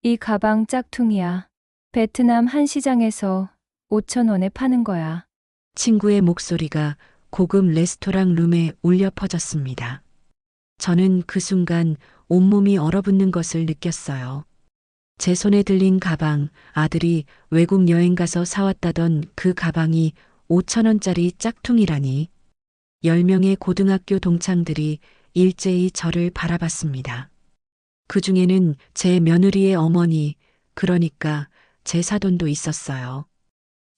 이 가방 짝퉁이야. 베트남 한 시장에서 5,000원에 파는 거야. 친구의 목소리가 고급 레스토랑 룸에 울려 퍼졌습니다. 저는 그 순간 온몸이 얼어붙는 것을 느꼈어요. 제 손에 들린 가방, 아들이 외국 여행 가서 사왔다던 그 가방이 5,000원짜리 짝퉁이라니. 10명의 고등학교 동창들이 일제히 저를 바라봤습니다. 그 중에는 제 며느리의 어머니, 그러니까 제 사돈도 있었어요.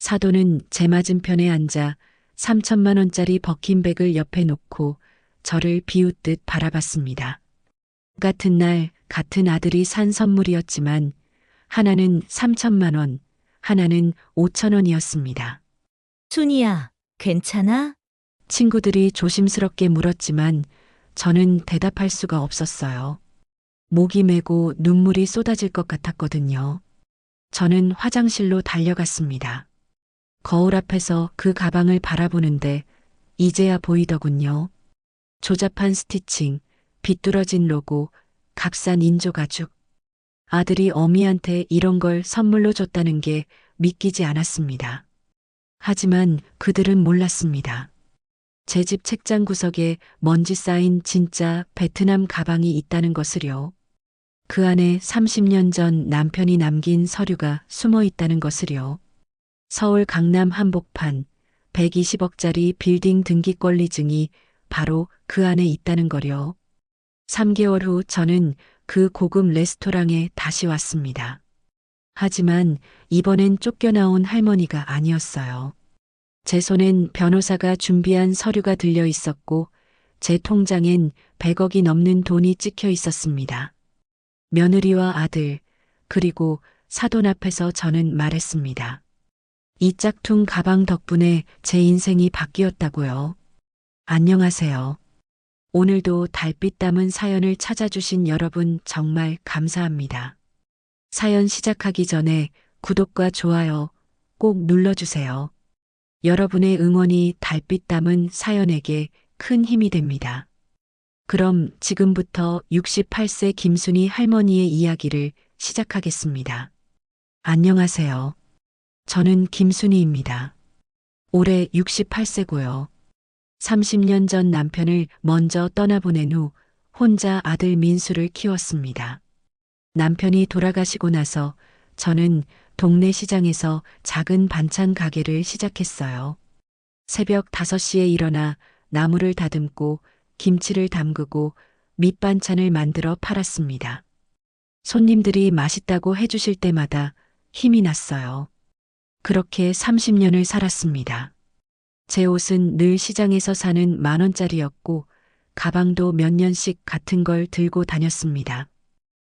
사돈은 제 맞은편에 앉아 3천만 원짜리 버킨백을 옆에 놓고 저를 비웃듯 바라봤습니다. 같은 날 같은 아들이 산 선물이었지만 하나는 3천만 원, 하나는 5천 원이었습니다. 순이야, 괜찮아? 친구들이 조심스럽게 물었지만 저는 대답할 수가 없었어요. 목이 메고 눈물이 쏟아질 것 같았거든요. 저는 화장실로 달려갔습니다. 거울 앞에서 그 가방을 바라보는데 이제야 보이더군요. 조잡한 스티칭, 비뚤어진 로고, 값싼 인조 가죽. 아들이 어미한테 이런 걸 선물로 줬다는 게 믿기지 않았습니다. 하지만 그들은 몰랐습니다. 제 집 책장 구석에 먼지 쌓인 진짜 베트남 가방이 있다는 것을요. 그 안에 30년 전 남편이 남긴 서류가 숨어 있다는 것을요. 서울 강남 한복판 120억짜리 빌딩 등기 권리증이 바로 그 안에 있다는 거요. 3개월 후 저는 그 고급 레스토랑에 다시 왔습니다. 하지만 이번엔 쫓겨나온 할머니가 아니었어요. 제 손엔 변호사가 준비한 서류가 들려 있었고 제 통장엔 100억이 넘는 돈이 찍혀 있었습니다. 며느리와 아들, 그리고 사돈 앞에서 저는 말했습니다. 이 짝퉁 가방 덕분에 제 인생이 바뀌었다고요. 안녕하세요. 오늘도 달빛 담은 사연을 찾아주신 여러분 정말 감사합니다. 사연 시작하기 전에 구독과 좋아요 꼭 눌러주세요. 여러분의 응원이 달빛 담은 사연에게 큰 힘이 됩니다. 그럼 지금부터 68세 김순이 할머니의 이야기를 시작하겠습니다. 안녕하세요. 저는 김순이입니다. 올해 68세고요. 30년 전 남편을 먼저 떠나보낸 후 혼자 아들 민수를 키웠습니다. 남편이 돌아가시고 나서 저는 동네 시장에서 작은 반찬 가게를 시작했어요. 새벽 5시에 일어나 나물을 다듬고 김치를 담그고 밑반찬을 만들어 팔았습니다. 손님들이 맛있다고 해주실 때마다 힘이 났어요. 그렇게 30년을 살았습니다. 제 옷은 늘 시장에서 사는 10,000원짜리였고 가방도 몇 년씩 같은 걸 들고 다녔습니다.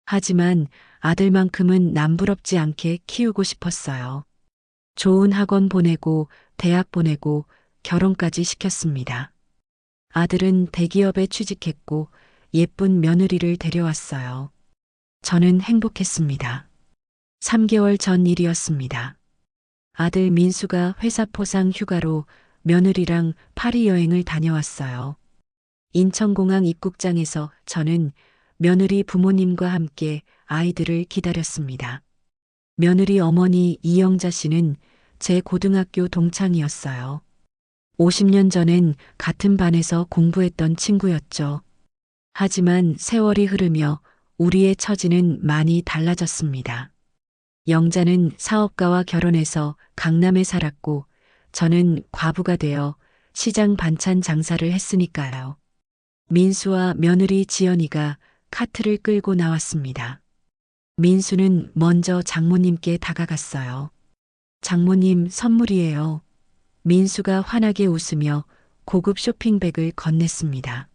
하지만 아들만큼은 남부럽지 않게 키우고 싶었어요. 좋은 학원 보내고 대학 보내고 결혼까지 시켰습니다. 아들은 대기업에 취직했고 예쁜 며느리를 데려왔어요. 저는 행복했습니다. 3개월 전 일이었습니다. 아들 민수가 회사 포상 휴가로 며느리랑 파리 여행을 다녀왔어요. 인천공항 입국장에서 저는 며느리 부모님과 함께 아이들을 기다렸습니다. 며느리 어머니 이영자 씨는 제 고등학교 동창이었어요. 50년 전엔 같은 반에서 공부했던 친구였죠. 하지만 세월이 흐르며 우리의 처지는 많이 달라졌습니다. 영자는 사업가와 결혼해서 강남에 살았고 저는 과부가 되어 시장 반찬 장사를 했으니까요. 민수와 며느리 지연이가 카트를 끌고 나왔습니다. 민수는 먼저 장모님께 다가갔어요. 장모님 선물이에요. 민수가 환하게 웃으며 고급 쇼핑백을 건넸습니다.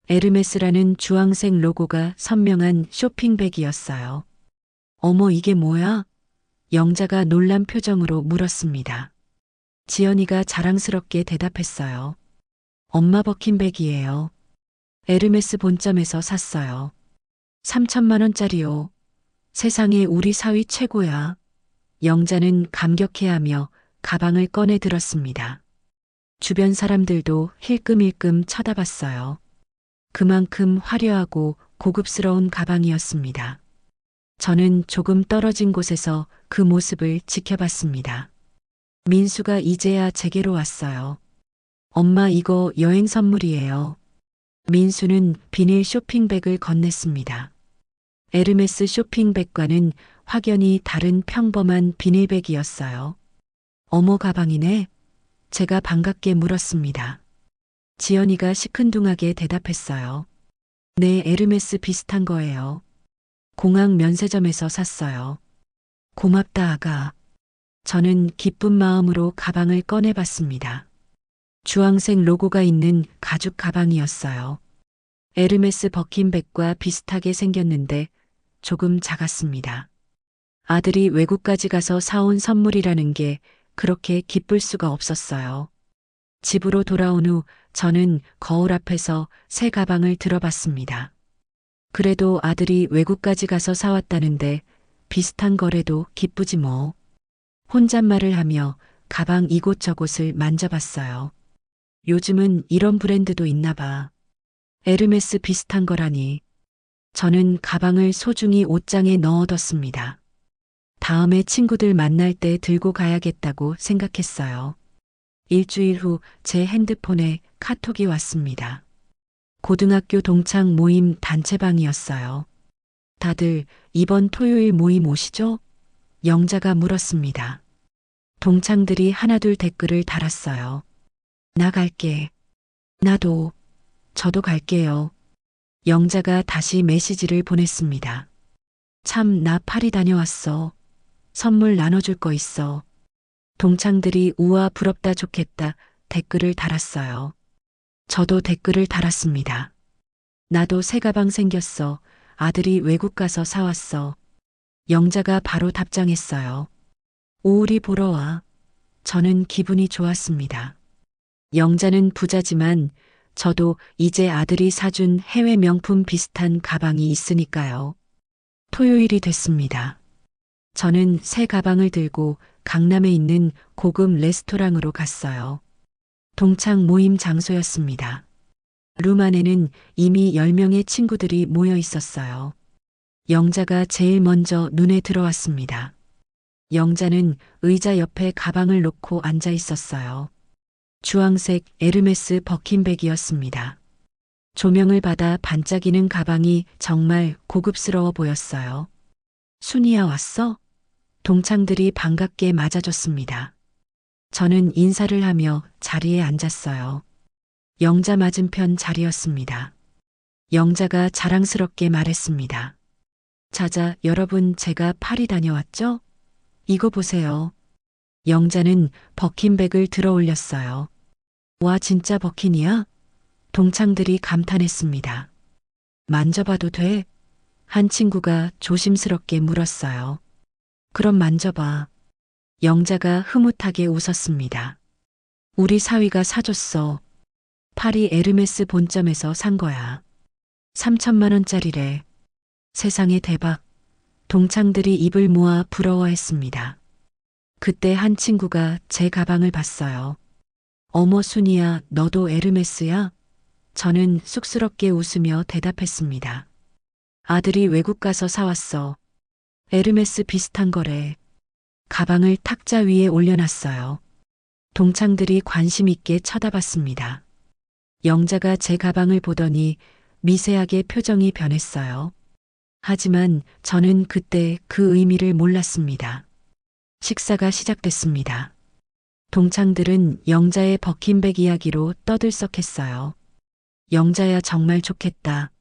에르메스라는 주황색 로고가 선명한 쇼핑백이었어요. 어머, 이게 뭐야? 영자가 놀란 표정으로 물었습니다. 지연이가 자랑스럽게 대답했어요. 엄마 버킨백이에요. 에르메스 본점에서 샀어요. 3천만 원짜리요. 세상에 우리 사위 최고야. 영자는 감격해하며 가방을 꺼내 들었습니다. 주변 사람들도 힐끔힐끔 쳐다봤어요. 그만큼 화려하고 고급스러운 가방이었습니다. 저는 조금 떨어진 곳에서 그 모습을 지켜봤습니다. 민수가 이제야 제게로 왔어요. 엄마, 이거 여행 선물이에요. 민수는 비닐 쇼핑백을 건넸습니다. 에르메스 쇼핑백과는 확연히 다른 평범한 비닐백이었어요. 어머, 가방이네. 제가 반갑게 물었습니다. 지연이가 시큰둥하게 대답했어요. 네, 에르메스 비슷한 거예요. 공항 면세점에서 샀어요. 고맙다, 아가. 저는 기쁜 마음으로 가방을 꺼내봤습니다. 주황색 로고가 있는 가죽 가방이었어요. 에르메스 버킨백과 비슷하게 생겼는데 조금 작았습니다. 아들이 외국까지 가서 사온 선물이라는 게 그렇게 기쁠 수가 없었어요. 집으로 돌아온 후 저는 거울 앞에서 새 가방을 들어봤습니다. 그래도 아들이 외국까지 가서 사왔다는데 비슷한 거래도 기쁘지 뭐. 혼잣말을 하며 가방 이곳저곳을 만져봤어요. 요즘은 이런 브랜드도 있나 봐. 에르메스 비슷한 거라니. 저는 가방을 소중히 옷장에 넣어뒀습니다. 다음에 친구들 만날 때 들고 가야겠다고 생각했어요. 일주일 후 제 핸드폰에 카톡이 왔습니다. 고등학교 동창 모임 단체방이었어요. 다들 이번 토요일 모임 오시죠? 영자가 물었습니다. 동창들이 하나둘 댓글을 달았어요. 나 갈게. 나도. 저도 갈게요. 영자가 다시 메시지를 보냈습니다. 참, 나 파리 다녀왔어. 선물 나눠줄 거 있어. 동창들이 우와, 부럽다, 좋겠다 댓글을 달았어요. 저도 댓글을 달았습니다. 나도 새 가방 생겼어. 아들이 외국 가서 사왔어. 영자가 바로 답장했어요. 오울이 보러 와. 저는 기분이 좋았습니다. 영자는 부자지만 저도 이제 아들이 사준 해외 명품 비슷한 가방이 있으니까요. 토요일이 됐습니다. 저는 새 가방을 들고 강남에 있는 고급 레스토랑으로 갔어요. 동창 모임 장소였습니다. 룸 안에는 이미 10명의 친구들이 모여 있었어요. 영자가 제일 먼저 눈에 들어왔습니다. 영자는 의자 옆에 가방을 놓고 앉아 있었어요. 주황색 에르메스 버킨백이었습니다. 조명을 받아 반짝이는 가방이 정말 고급스러워 보였어요. 순이야, 왔어? 동창들이 반갑게 맞아줬습니다. 저는 인사를 하며 자리에 앉았어요. 영자 맞은편 자리였습니다. 영자가 자랑스럽게 말했습니다. 자자, 여러분, 제가 파리 다녀왔죠? 이거 보세요. 영자는 버킨백을 들어 올렸어요. 와, 진짜 버킨이야? 동창들이 감탄했습니다. 만져봐도 돼? 한 친구가 조심스럽게 물었어요. 그럼 만져봐. 영자가 흐뭇하게 웃었습니다. 우리 사위가 사줬어. 파리 에르메스 본점에서 산 거야. 3천만 원짜리래. 세상에, 대박. 동창들이 입을 모아 부러워했습니다. 그때 한 친구가 제 가방을 봤어요. 어머, 순이야, 너도 에르메스야? 저는 쑥스럽게 웃으며 대답했습니다. 아들이 외국 가서 사왔어. 에르메스 비슷한 거래. 가방을 탁자 위에 올려놨어요. 동창들이 관심 있게 쳐다봤습니다. 영자가 제 가방을 보더니 미세하게 표정이 변했어요. 하지만 저는 그때 그 의미를 몰랐습니다. 식사가 시작됐습니다. 동창들은 영자의 버킨백 이야기로 떠들썩했어요. 영자야, 정말 좋겠다.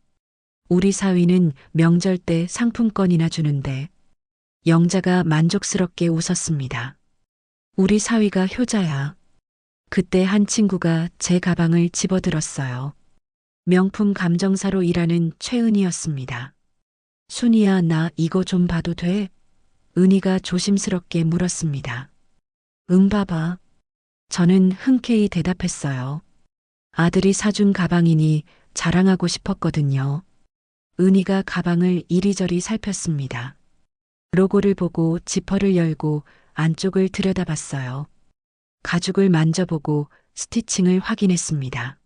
우리 사위는 명절 때 상품권이나 주는데. 영자가 만족스럽게 웃었습니다. 우리 사위가 효자야. 그때 한 친구가 제 가방을 집어들었어요. 명품 감정사로 일하는 최은이였습니다. 순이야, 나 이거 좀 봐도 돼? 은희가 조심스럽게 물었습니다. 응, 봐봐. 저는 흔쾌히 대답했어요. 아들이 사준 가방이니 자랑하고 싶었거든요. 은희가 가방을 이리저리 살폈습니다. 로고를 보고 지퍼를 열고 안쪽을 들여다봤어요. 가죽을 만져보고 스티칭을 확인했습니다.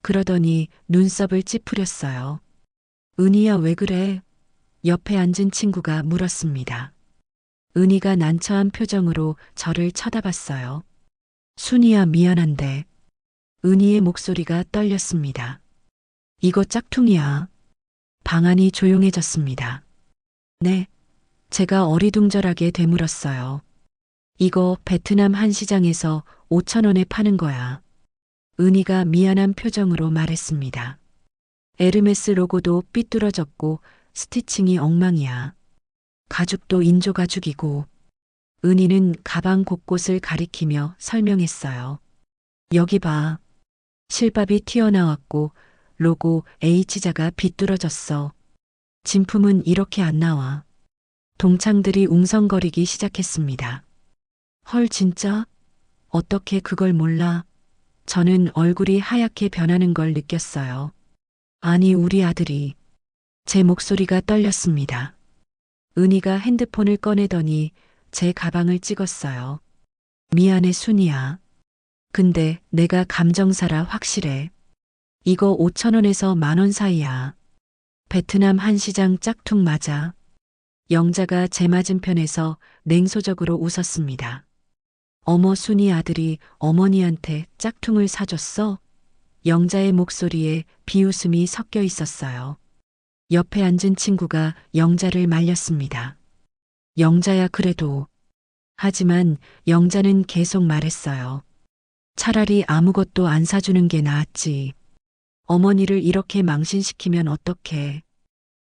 그러더니 눈썹을 찌푸렸어요. 은희야, 왜 그래? 옆에 앉은 친구가 물었습니다. 은희가 난처한 표정으로 저를 쳐다봤어요. 순이야, 미안한데. 은희의 목소리가 떨렸습니다. 이거 짝퉁이야. 방안이 조용해졌습니다. 네. 제가 어리둥절하게 되물었어요. 이거 베트남 한 시장에서 5,000원에 파는 거야. 은희가 미안한 표정으로 말했습니다. 에르메스 로고도 삐뚤어졌고 스티칭이 엉망이야. 가죽도 인조 가죽이고. 은희는 가방 곳곳을 가리키며 설명했어요. 여기 봐. 실밥이 튀어나왔고 로고 H자가 비뚤어졌어. 진품은 이렇게 안 나와. 동창들이 웅성거리기 시작했습니다. 헐, 진짜? 어떻게 그걸 몰라? 저는 얼굴이 하얗게 변하는 걸 느꼈어요. 아니, 우리 아들이. 제 목소리가 떨렸습니다. 은희가 핸드폰을 꺼내더니 제 가방을 찍었어요. 미안해, 순이야. 근데 내가 감정사라 확실해. 이거 5,000원에서 10,000원 사이야. 베트남 한시장 짝퉁 맞아. 영자가 제 맞은편에서 냉소적으로 웃었습니다. 어머, 순이 아들이 어머니한테 짝퉁을 사줬어? 영자의 목소리에 비웃음이 섞여 있었어요. 옆에 앉은 친구가 영자를 말렸습니다. 영자야, 그래도. 하지만 영자는 계속 말했어요. 차라리 아무것도 안 사주는 게 나았지. 어머니를 이렇게 망신시키면 어떡해.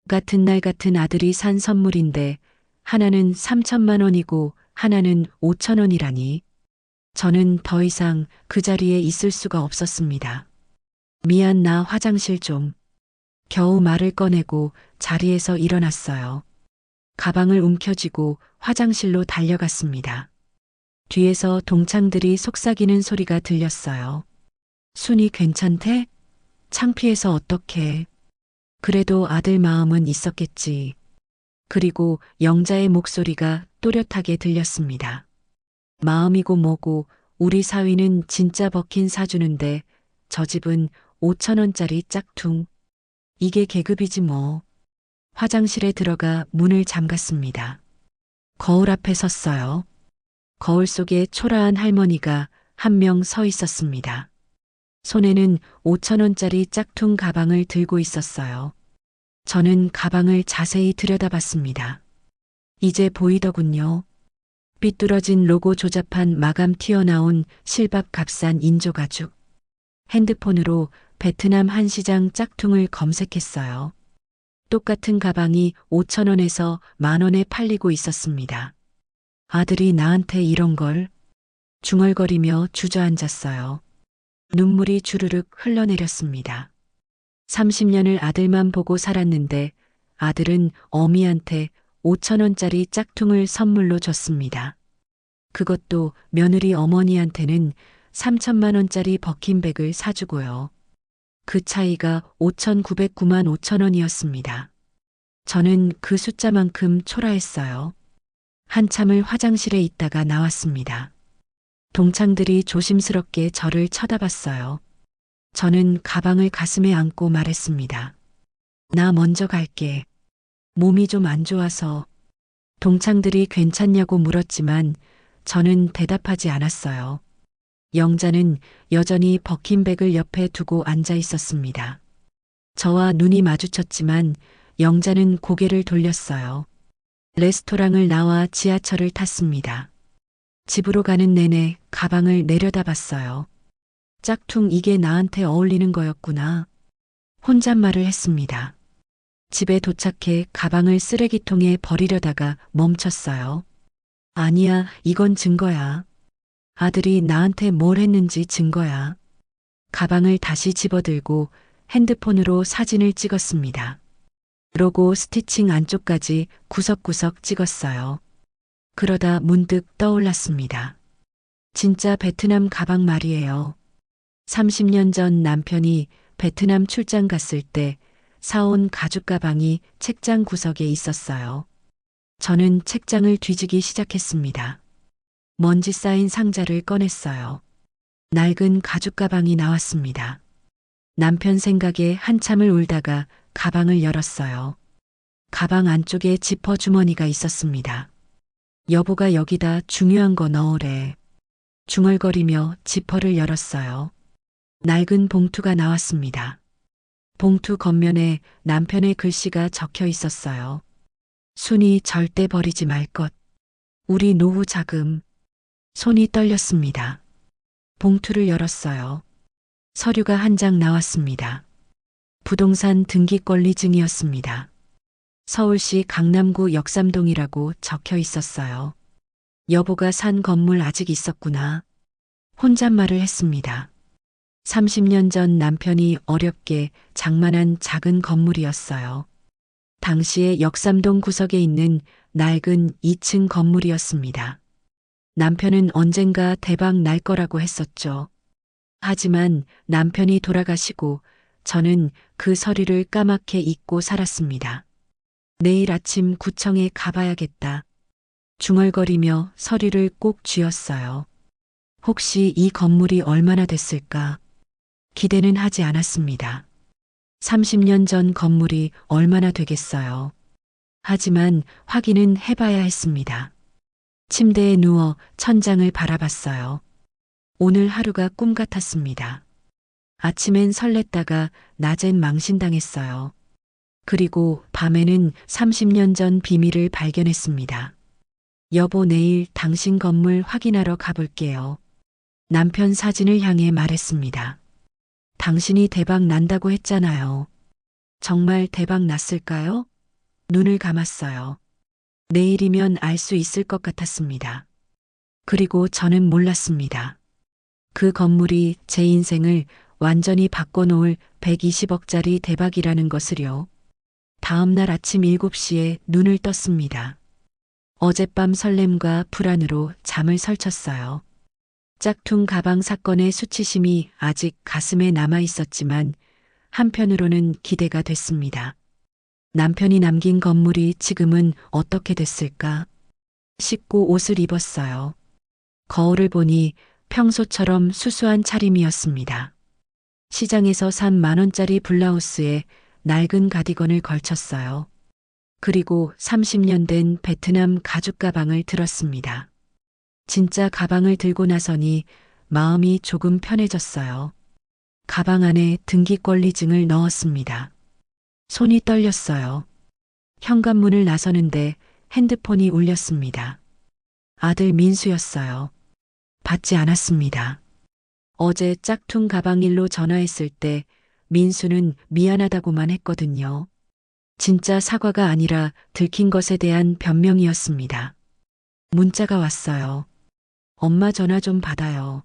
같은 날 같은 아들이 산 선물인데 하나는 3,000만 원이고 하나는 5,000원이라니. 저는 더 이상 그 자리에 있을 수가 없었습니다. 미안, 나 화장실 좀. 겨우 말을 꺼내고 자리에서 일어났어요. 가방을 움켜쥐고 화장실로 달려갔습니다. 뒤에서 동창들이 속삭이는 소리가 들렸어요. 순이 괜찮대? 창피해서 어떡해. 그래도 아들 마음은 있었겠지. 그리고 영자의 목소리가 또렷하게 들렸습니다. 마음이고 뭐고 우리 사위는 진짜 버킨 사주는데 저 집은 5,000원짜리 짝퉁. 이게 계급이지 뭐. 화장실에 들어가 문을 잠갔습니다. 거울 앞에 섰어요. 거울 속에 초라한 할머니가 한 명 서 있었습니다. 손에는 5,000원짜리 짝퉁 가방을 들고 있었어요. 저는 가방을 자세히 들여다봤습니다. 이제 보이더군요. 삐뚤어진 로고 조잡한 마감 튀어나온 실밥 값싼 인조 가죽. 핸드폰으로 베트남 한시장 짝퉁을 검색했어요. 똑같은 가방이 5,000원에서 10,000원에 팔리고 있었습니다. 아들이 나한테 이런 걸. 중얼거리며 주저앉았어요. 눈물이 주르륵 흘러내렸습니다. 30년을 아들만 보고 살았는데 아들은 어미한테 5,000원짜리 짝퉁을 선물로 줬습니다. 그것도 며느리 어머니한테는 3,000만 원짜리 버킨백을 사주고요. 그 차이가 5,909만 5,000원이었습니다. 저는 그 숫자만큼 초라했어요. 한참을 화장실에 있다가 나왔습니다. 동창들이 조심스럽게 저를 쳐다봤어요. 저는 가방을 가슴에 안고 말했습니다. 나 먼저 갈게. 몸이 좀 안 좋아서. 동창들이 괜찮냐고 물었지만 저는 대답하지 않았어요. 영자는 여전히 버킨백을 옆에 두고 앉아 있었습니다. 저와 눈이 마주쳤지만 영자는 고개를 돌렸어요. 레스토랑을 나와 지하철을 탔습니다. 집으로 가는 내내 가방을 내려다봤어요. 짝퉁, 이게 나한테 어울리는 거였구나. 혼잣말을 했습니다. 집에 도착해 가방을 쓰레기통에 버리려다가 멈췄어요. 아니야, 이건 증거야. 아들이 나한테 뭘 했는지 증거야. 가방을 다시 집어들고 핸드폰으로 사진을 찍었습니다. 로고 스티칭 안쪽까지 구석구석 찍었어요. 그러다 문득 떠올랐습니다. 진짜 베트남 가방 말이에요. 30년 전 남편이 베트남 출장 갔을 때 사온 가죽 가방이 책장 구석에 있었어요. 저는 책장을 뒤지기 시작했습니다. 먼지 쌓인 상자를 꺼냈어요. 낡은 가죽 가방이 나왔습니다. 남편 생각에 한참을 울다가 가방을 열었어요. 가방 안쪽에 지퍼 주머니가 있었습니다. 여보가 여기다 중요한 거 넣으래. 중얼거리며 지퍼를 열었어요. 낡은 봉투가 나왔습니다. 봉투 겉면에 남편의 글씨가 적혀 있었어요. 순이 절대 버리지 말 것. 우리 노후 자금. 손이 떨렸습니다. 봉투를 열었어요. 서류가 한 장 나왔습니다. 부동산 등기권리증이었습니다. 서울시 강남구 역삼동이라고 적혀 있었어요. 여보가 산 건물 아직 있었구나. 혼잣말을 했습니다. 30년 전 남편이 어렵게 장만한 작은 건물이었어요. 당시에 역삼동 구석에 있는 낡은 2층 건물이었습니다. 남편은 언젠가 대박 날 거라고 했었죠. 하지만 남편이 돌아가시고 저는 그 서류를 까맣게 잊고 살았습니다. 내일 아침 구청에 가봐야겠다. 중얼거리며 서류를 꼭 쥐었어요. 혹시 이 건물이 얼마나 됐을까? 기대는 하지 않았습니다. 30년 전 건물이 얼마나 되겠어요. 하지만 확인은 해봐야 했습니다. 침대에 누워 천장을 바라봤어요. 오늘 하루가 꿈 같았습니다. 아침엔 설렜다가 낮엔 망신당했어요. 그리고 밤에는 30년 전 비밀을 발견했습니다. 여보, 내일 당신 건물 확인하러 가볼게요. 남편 사진을 향해 말했습니다. 당신이 대박 난다고 했잖아요. 정말 대박 났을까요? 눈을 감았어요. 내일이면 알 수 있을 것 같았습니다. 그리고 저는 몰랐습니다. 그 건물이 제 인생을 완전히 바꿔놓을 120억짜리 대박이라는 것을요. 다음 날 아침 7시에 눈을 떴습니다. 어젯밤 설렘과 불안으로 잠을 설쳤어요. 짝퉁 가방 사건의 수치심이 아직 가슴에 남아 있었지만 한편으로는 기대가 됐습니다. 남편이 남긴 건물이 지금은 어떻게 됐을까? 씻고 옷을 입었어요. 거울을 보니 평소처럼 수수한 차림이었습니다. 시장에서 산 10,000원짜리 블라우스에 낡은 가디건을 걸쳤어요. 그리고 30년 된 베트남 가죽 가방을 들었습니다. 진짜 가방을 들고 나서니 마음이 조금 편해졌어요. 가방 안에 등기권리증을 넣었습니다. 손이 떨렸어요. 현관문을 나서는데 핸드폰이 울렸습니다. 아들 민수였어요. 받지 않았습니다. 어제 짝퉁 가방 일로 전화했을 때 민수는 미안하다고만 했거든요. 진짜 사과가 아니라 들킨 것에 대한 변명이었습니다. 문자가 왔어요. 엄마 전화 좀 받아요.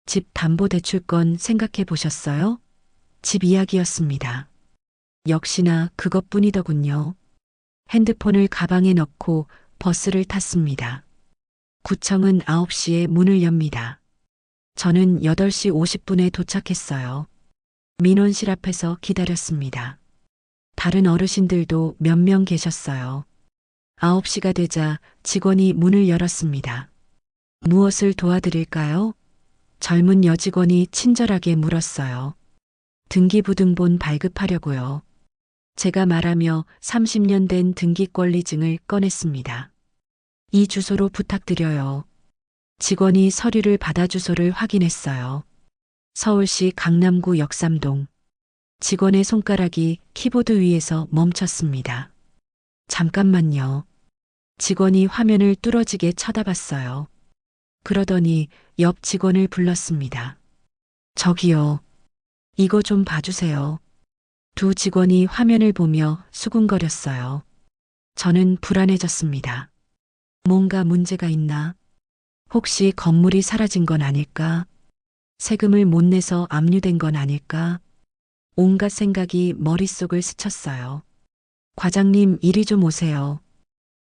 집 담보대출건 생각해 보셨어요? 집 이야기였습니다. 역시나 그것뿐이더군요. 핸드폰을 가방에 넣고 버스를 탔습니다. 구청은 9시에 문을 엽니다. 저는 8시 50분에 도착했어요. 민원실 앞에서 기다렸습니다. 다른 어르신들도 몇 명 계셨어요. 9시가 되자 직원이 문을 열었습니다. 무엇을 도와드릴까요? 젊은 여직원이 친절하게 물었어요. 등기부등본 발급하려고요. 제가 말하며 30년 된 등기권리증을 꺼냈습니다. 이 주소로 부탁드려요. 직원이 서류를 받아 주소를 확인했어요. 서울시 강남구 역삼동. 직원의 손가락이 키보드 위에서 멈췄습니다. 잠깐만요. 직원이 화면을 뚫어지게 쳐다봤어요. 그러더니 옆 직원을 불렀습니다. 저기요. 이거 좀 봐주세요. 두 직원이 화면을 보며 수군거렸어요. 저는 불안해졌습니다. 뭔가 문제가 있나? 혹시 건물이 사라진 건 아닐까? 세금을 못 내서 압류된 건 아닐까? 온갖 생각이 머릿속을 스쳤어요. 과장님, 이리 좀 오세요.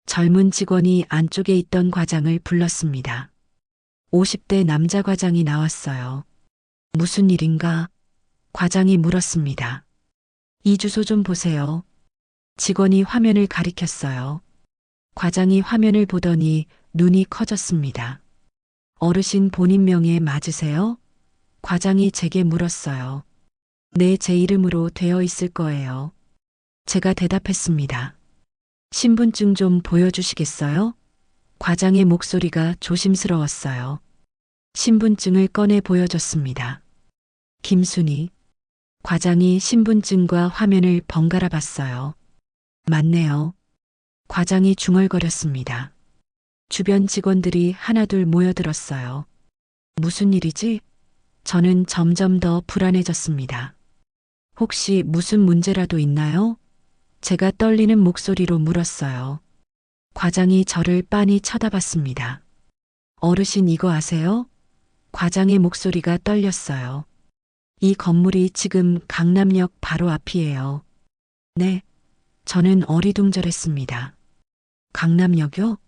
젊은 직원이 안쪽에 있던 과장을 불렀습니다. 50대 남자 과장이 나왔어요. 무슨 일인가? 과장이 물었습니다. 이 주소 좀 보세요. 직원이 화면을 가리켰어요. 과장이 화면을 보더니 눈이 커졌습니다. 어르신 본인 명예 맞으세요? 과장이 제게 물었어요. 네, 제 이름으로 되어 있을 거예요. 제가 대답했습니다. 신분증 좀 보여주시겠어요? 과장의 목소리가 조심스러웠어요. 신분증을 꺼내 보여줬습니다. 김순희. 과장이 신분증과 화면을 번갈아 봤어요. 맞네요. 과장이 중얼거렸습니다. 주변 직원들이 하나둘 모여들었어요. 무슨 일이지? 저는 점점 더 불안해졌습니다. 혹시 무슨 문제라도 있나요? 제가 떨리는 목소리로 물었어요. 과장이 저를 빤히 쳐다봤습니다. 어르신 이거 아세요? 과장의 목소리가 떨렸어요. 이 건물이 지금 강남역 바로 앞이에요. 네. 저는 어리둥절했습니다. 강남역요?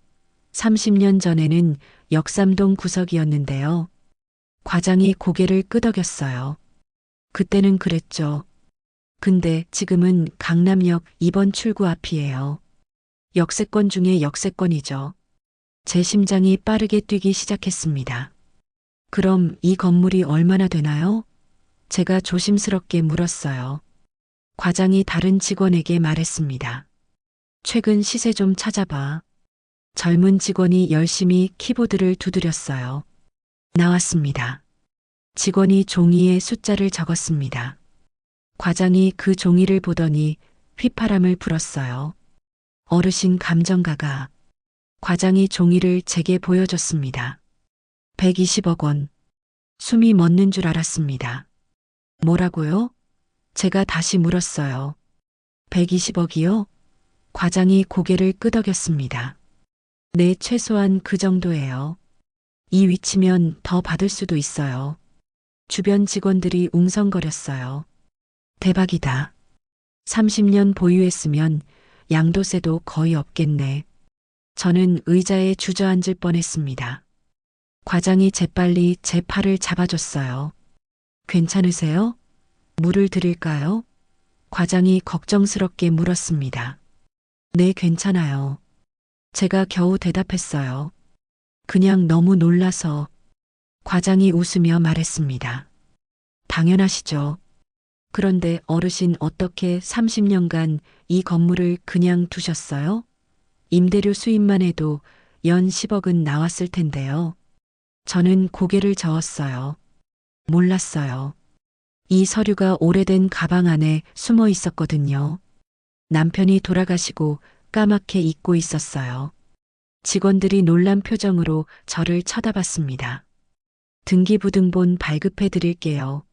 30년 전에는 역삼동 구석이었는데요. 과장이 고개를 끄덕였어요. 그때는 그랬죠. 근데 지금은 강남역 2번 출구 앞이에요. 역세권 중에 역세권이죠. 제 심장이 빠르게 뛰기 시작했습니다. 그럼 이 건물이 얼마나 되나요? 제가 조심스럽게 물었어요. 과장이 다른 직원에게 말했습니다. 최근 시세 좀 찾아봐. 젊은 직원이 열심히 키보드를 두드렸어요. 나왔습니다. 직원이 종이에 숫자를 적었습니다. 과장이 그 종이를 보더니 휘파람을 불었어요. 어르신 감정가가. 과장이 종이를 제게 보여줬습니다. 120억 원. 숨이 멎는 줄 알았습니다. 뭐라고요? 제가 다시 물었어요. 120억이요? 과장이 고개를 끄덕였습니다. 네, 최소한 그 정도예요. 이 위치면 더 받을 수도 있어요. 주변 직원들이 웅성거렸어요. 대박이다. 30년 보유했으면 양도세도 거의 없겠네. 저는 의자에 주저앉을 뻔했습니다. 과장이 재빨리 제 팔을 잡아줬어요. 괜찮으세요? 물을 드릴까요? 과장이 걱정스럽게 물었습니다. 네, 괜찮아요. 제가 겨우 대답했어요. 그냥 너무 놀라서. 과장이 웃으며 말했습니다. 당연하시죠. 그런데 어르신 어떻게 30년간 이 건물을 그냥 두셨어요? 임대료 수입만 해도 연 10억은 나왔을 텐데요. 저는 고개를 저었어요. 몰랐어요. 이 서류가 오래된 가방 안에 숨어 있었거든요. 남편이 돌아가시고 까맣게 잊고 있었어요. 직원들이 놀란 표정으로 저를 쳐다봤습니다. 등기부등본 발급해 드릴게요.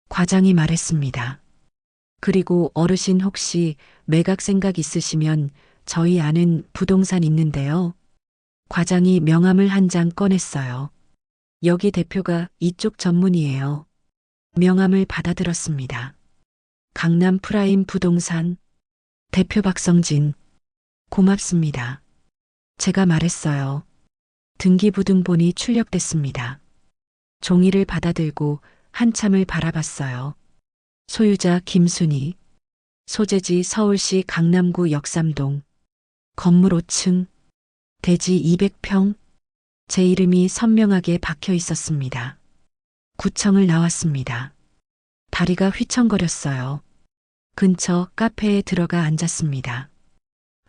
과장이 말했습니다. 그리고 어르신 혹시 매각 생각 있으시면 저희 아는 부동산 있는데요. 과장이 명함을 한 장 꺼냈어요. 여기 대표가 이쪽 전문이에요. 명함을 받아들었습니다. 강남 프라임 부동산 대표 박성진. 고맙습니다. 제가 말했어요. 등기부등본이 출력됐습니다. 종이를 받아들고 한참을 바라봤어요. 소유자 김순희. 소재지 서울시 강남구 역삼동. 건물 5층. 대지 200평. 제 이름이 선명하게 박혀 있었습니다. 구청을 나왔습니다. 다리가 휘청거렸어요. 근처 카페에 들어가 앉았습니다.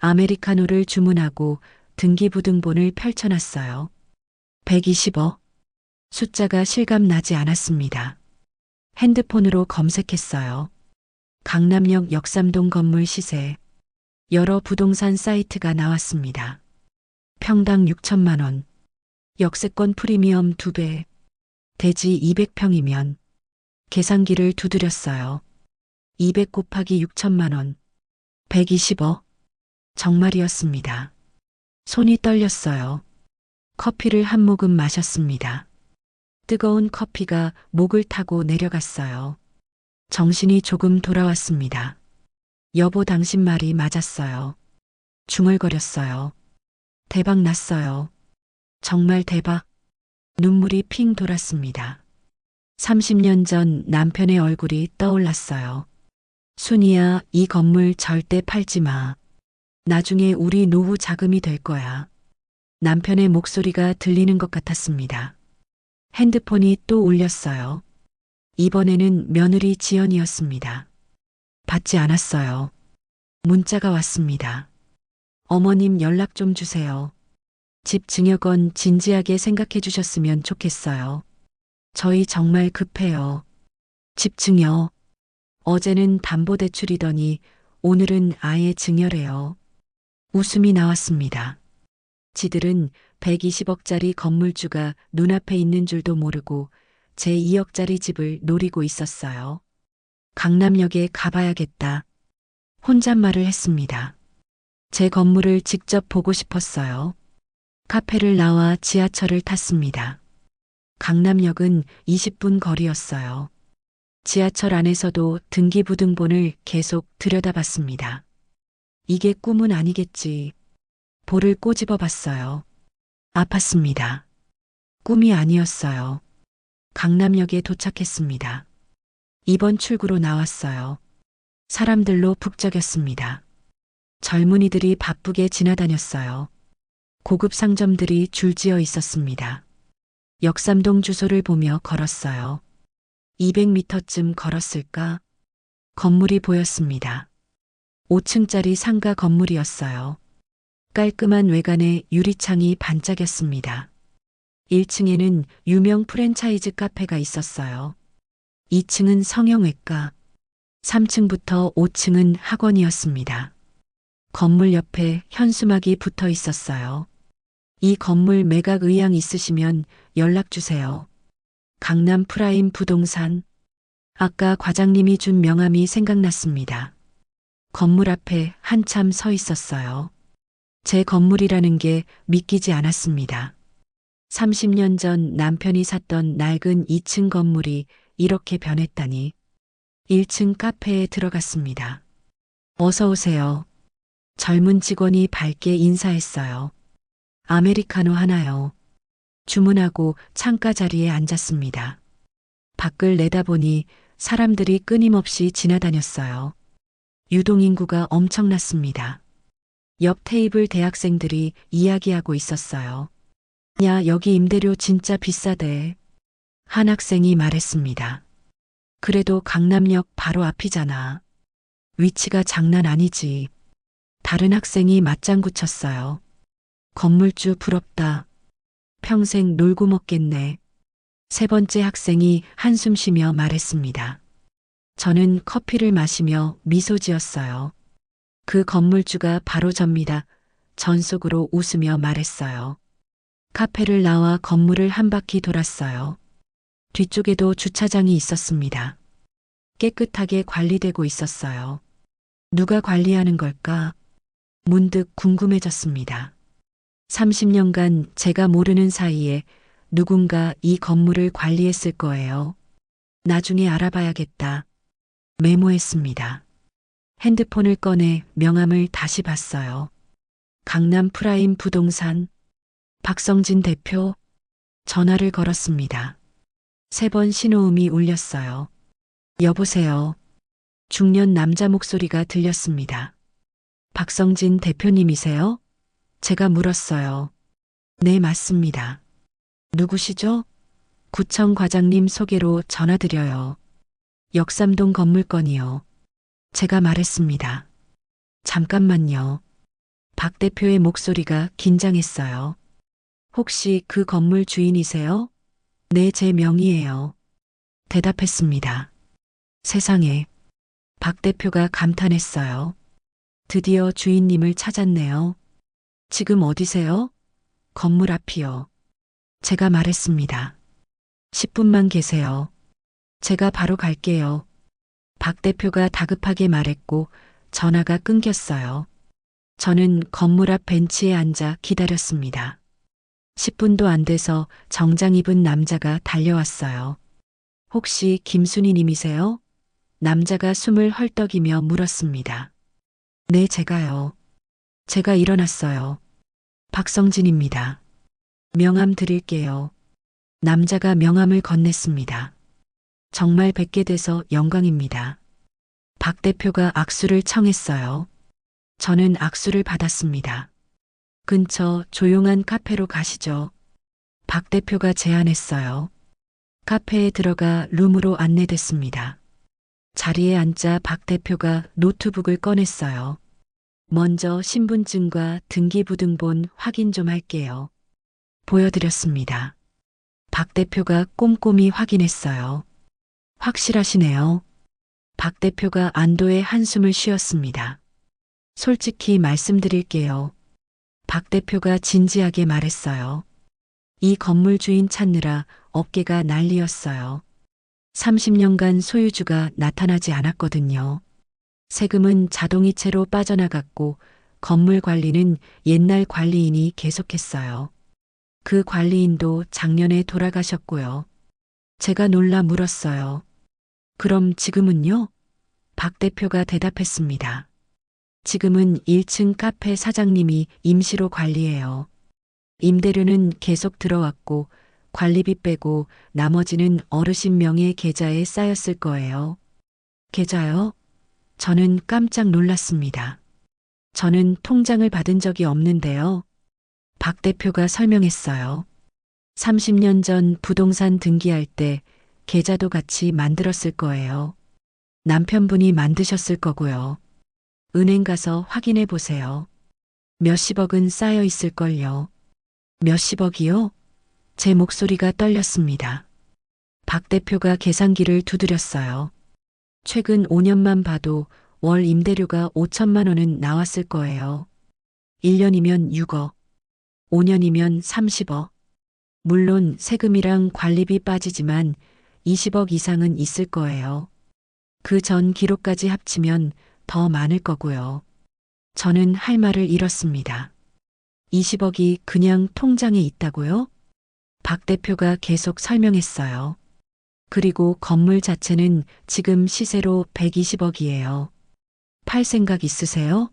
아메리카노를 주문하고 등기부등본을 펼쳐놨어요. 120억. 숫자가 실감나지 않았습니다. 핸드폰으로 검색했어요. 강남역 역삼동 건물 시세. 여러 부동산 사이트가 나왔습니다. 평당 6천만 원. 역세권 프리미엄 2배. 대지 200평이면. 계산기를 두드렸어요. 200 곱하기 6천만 원. 120억. 정말이었습니다. 손이 떨렸어요. 커피를 한 모금 마셨습니다. 뜨거운 커피가 목을 타고 내려갔어요. 정신이 조금 돌아왔습니다. 여보, 당신 말이 맞았어요. 중얼거렸어요. 대박 났어요. 정말 대박. 눈물이 핑 돌았습니다. 30년 전 남편의 얼굴이 떠올랐어요. 순이야, 이 건물 절대 팔지 마. 나중에 우리 노후 자금이 될 거야. 남편의 목소리가 들리는 것 같았습니다. 핸드폰이 또 울렸어요. 이번에는 며느리 지연이었습니다. 받지 않았어요. 문자가 왔습니다. 어머님 연락 좀 주세요. 집 증여건 진지하게 생각해 주셨으면 좋겠어요. 저희 정말 급해요. 집 증여. 어제는 담보대출이더니 오늘은 아예 증여래요. 웃음이 나왔습니다. 지들은 120억짜리 건물주가 눈앞에 있는 줄도 모르고 제 2억짜리 집을 노리고 있었어요. 강남역에 가봐야겠다. 혼잣말을 했습니다. 제 건물을 직접 보고 싶었어요. 카페를 나와 지하철을 탔습니다. 강남역은 20분 거리였어요. 지하철 안에서도 등기부등본을 계속 들여다봤습니다. 이게 꿈은 아니겠지. 볼을 꼬집어 봤어요. 아팠습니다. 꿈이 아니었어요. 강남역에 도착했습니다. 2번 출구로 나왔어요. 사람들로 북적였습니다. 젊은이들이 바쁘게 지나다녔어요. 고급 상점들이 줄지어 있었습니다. 역삼동 주소를 보며 걸었어요. 200m쯤 걸었을까? 건물이 보였습니다. 5층짜리 상가 건물이었어요. 깔끔한 외관에 유리창이 반짝였습니다. 1층에는 유명 프랜차이즈 카페가 있었어요. 2층은 성형외과, 3층부터 5층은 학원이었습니다. 건물 옆에 현수막이 붙어 있었어요. 이 건물 매각 의향 있으시면 연락 주세요. 강남 프라임 부동산. 아까 과장님이 준 명함이 생각났습니다. 건물 앞에 한참 서 있었어요. 제 건물이라는 게 믿기지 않았습니다. 30년 전 남편이 샀던 낡은 2층 건물이 이렇게 변했다니. 1층 카페에 들어갔습니다. 어서 오세요. 젊은 직원이 밝게 인사했어요. 아메리카노 하나요. 주문하고 창가 자리에 앉았습니다. 밖을 내다보니 사람들이 끊임없이 지나다녔어요. 유동인구가 엄청났습니다. 옆 테이블 대학생들이 이야기하고 있었어요. 야, 여기 임대료 진짜 비싸대. 한 학생이 말했습니다. 그래도 강남역 바로 앞이잖아. 위치가 장난 아니지. 다른 학생이 맞장구 쳤어요. 건물주 부럽다. 평생 놀고 먹겠네. 세 번째 학생이 한숨 쉬며 말했습니다. 저는 커피를 마시며 미소 지었어요. 그 건물주가 바로 접니다. 전속으로 웃으며 말했어요. 카페를 나와 건물을 한 바퀴 돌았어요. 뒤쪽에도 주차장이 있었습니다. 깨끗하게 관리되고 있었어요. 누가 관리하는 걸까? 문득 궁금해졌습니다. 30년간 제가 모르는 사이에 누군가 이 건물을 관리했을 거예요. 나중에 알아봐야겠다. 메모했습니다. 핸드폰을 꺼내 명함을 다시 봤어요. 강남 프라임 부동산. 박성진 대표. 전화를 걸었습니다. 3번 신호음이 울렸어요. 여보세요. 중년 남자 목소리가 들렸습니다. 박성진 대표님이세요? 제가 물었어요. 네, 맞습니다. 누구시죠? 구청 과장님 소개로 전화드려요. 역삼동 건물건이요. 제가 말했습니다. 잠깐만요. 박 대표의 목소리가 긴장했어요. 혹시 그 건물 주인이세요? 네, 제 명의예요. 대답했습니다. 세상에. 박 대표가 감탄했어요. 드디어 주인님을 찾았네요. 지금 어디세요? 건물 앞이요. 제가 말했습니다. 10분만 계세요. 제가 바로 갈게요. 박 대표가 다급하게 말했고 전화가 끊겼어요. 저는 건물 앞 벤치에 앉아 기다렸습니다. 10분도 안 돼서 정장 입은 남자가 달려왔어요. 혹시 김순희 님이세요? 남자가 숨을 헐떡이며 물었습니다. 네, 제가요. 제가 일어났어요. 박성진입니다. 명함 드릴게요. 남자가 명함을 건넸습니다. 정말 뵙게 돼서 영광입니다. 박 대표가 악수를 청했어요. 저는 악수를 받았습니다. 근처 조용한 카페로 가시죠. 박 대표가 제안했어요. 카페에 들어가 룸으로 안내됐습니다. 자리에 앉자 박 대표가 노트북을 꺼냈어요. 먼저 신분증과 등기부등본 확인 좀 할게요. 보여드렸습니다. 박 대표가 꼼꼼히 확인했어요. 확실하시네요. 박 대표가 안도의 한숨을 쉬었습니다. 솔직히 말씀드릴게요. 박 대표가 진지하게 말했어요. 이 건물 주인 찾느라 업계가 난리였어요. 30년간 소유주가 나타나지 않았거든요. 세금은 자동이체로 빠져나갔고 건물 관리는 옛날 관리인이 계속했어요. 그 관리인도 작년에 돌아가셨고요. 제가 놀라 물었어요. 그럼 지금은요? 박 대표가 대답했습니다. 지금은 1층 카페 사장님이 임시로 관리해요. 임대료는 계속 들어왔고 관리비 빼고 나머지는 어르신 명의 계좌에 쌓였을 거예요. 계좌요? 저는 깜짝 놀랐습니다. 저는 통장을 받은 적이 없는데요. 박 대표가 설명했어요. 30년 전 부동산 등기할 때 계좌도 같이 만들었을 거예요. 남편분이 만드셨을 거고요. 은행 가서 확인해 보세요. 몇십억은 쌓여 있을걸요. 몇십억이요? 제 목소리가 떨렸습니다. 박 대표가 계산기를 두드렸어요. 최근 5년만 봐도 월 임대료가 5천만 원은 나왔을 거예요. 1년이면 6억, 5년이면 30억. 물론 세금이랑 관리비 빠지지만 20억 이상은 있을 거예요. 그 전 기록까지 합치면 더 많을 거고요. 저는 할 말을 잃었습니다. 20억이 그냥 통장에 있다고요? 박 대표가 계속 설명했어요. 그리고 건물 자체는 지금 시세로 120억이에요. 팔 생각 있으세요?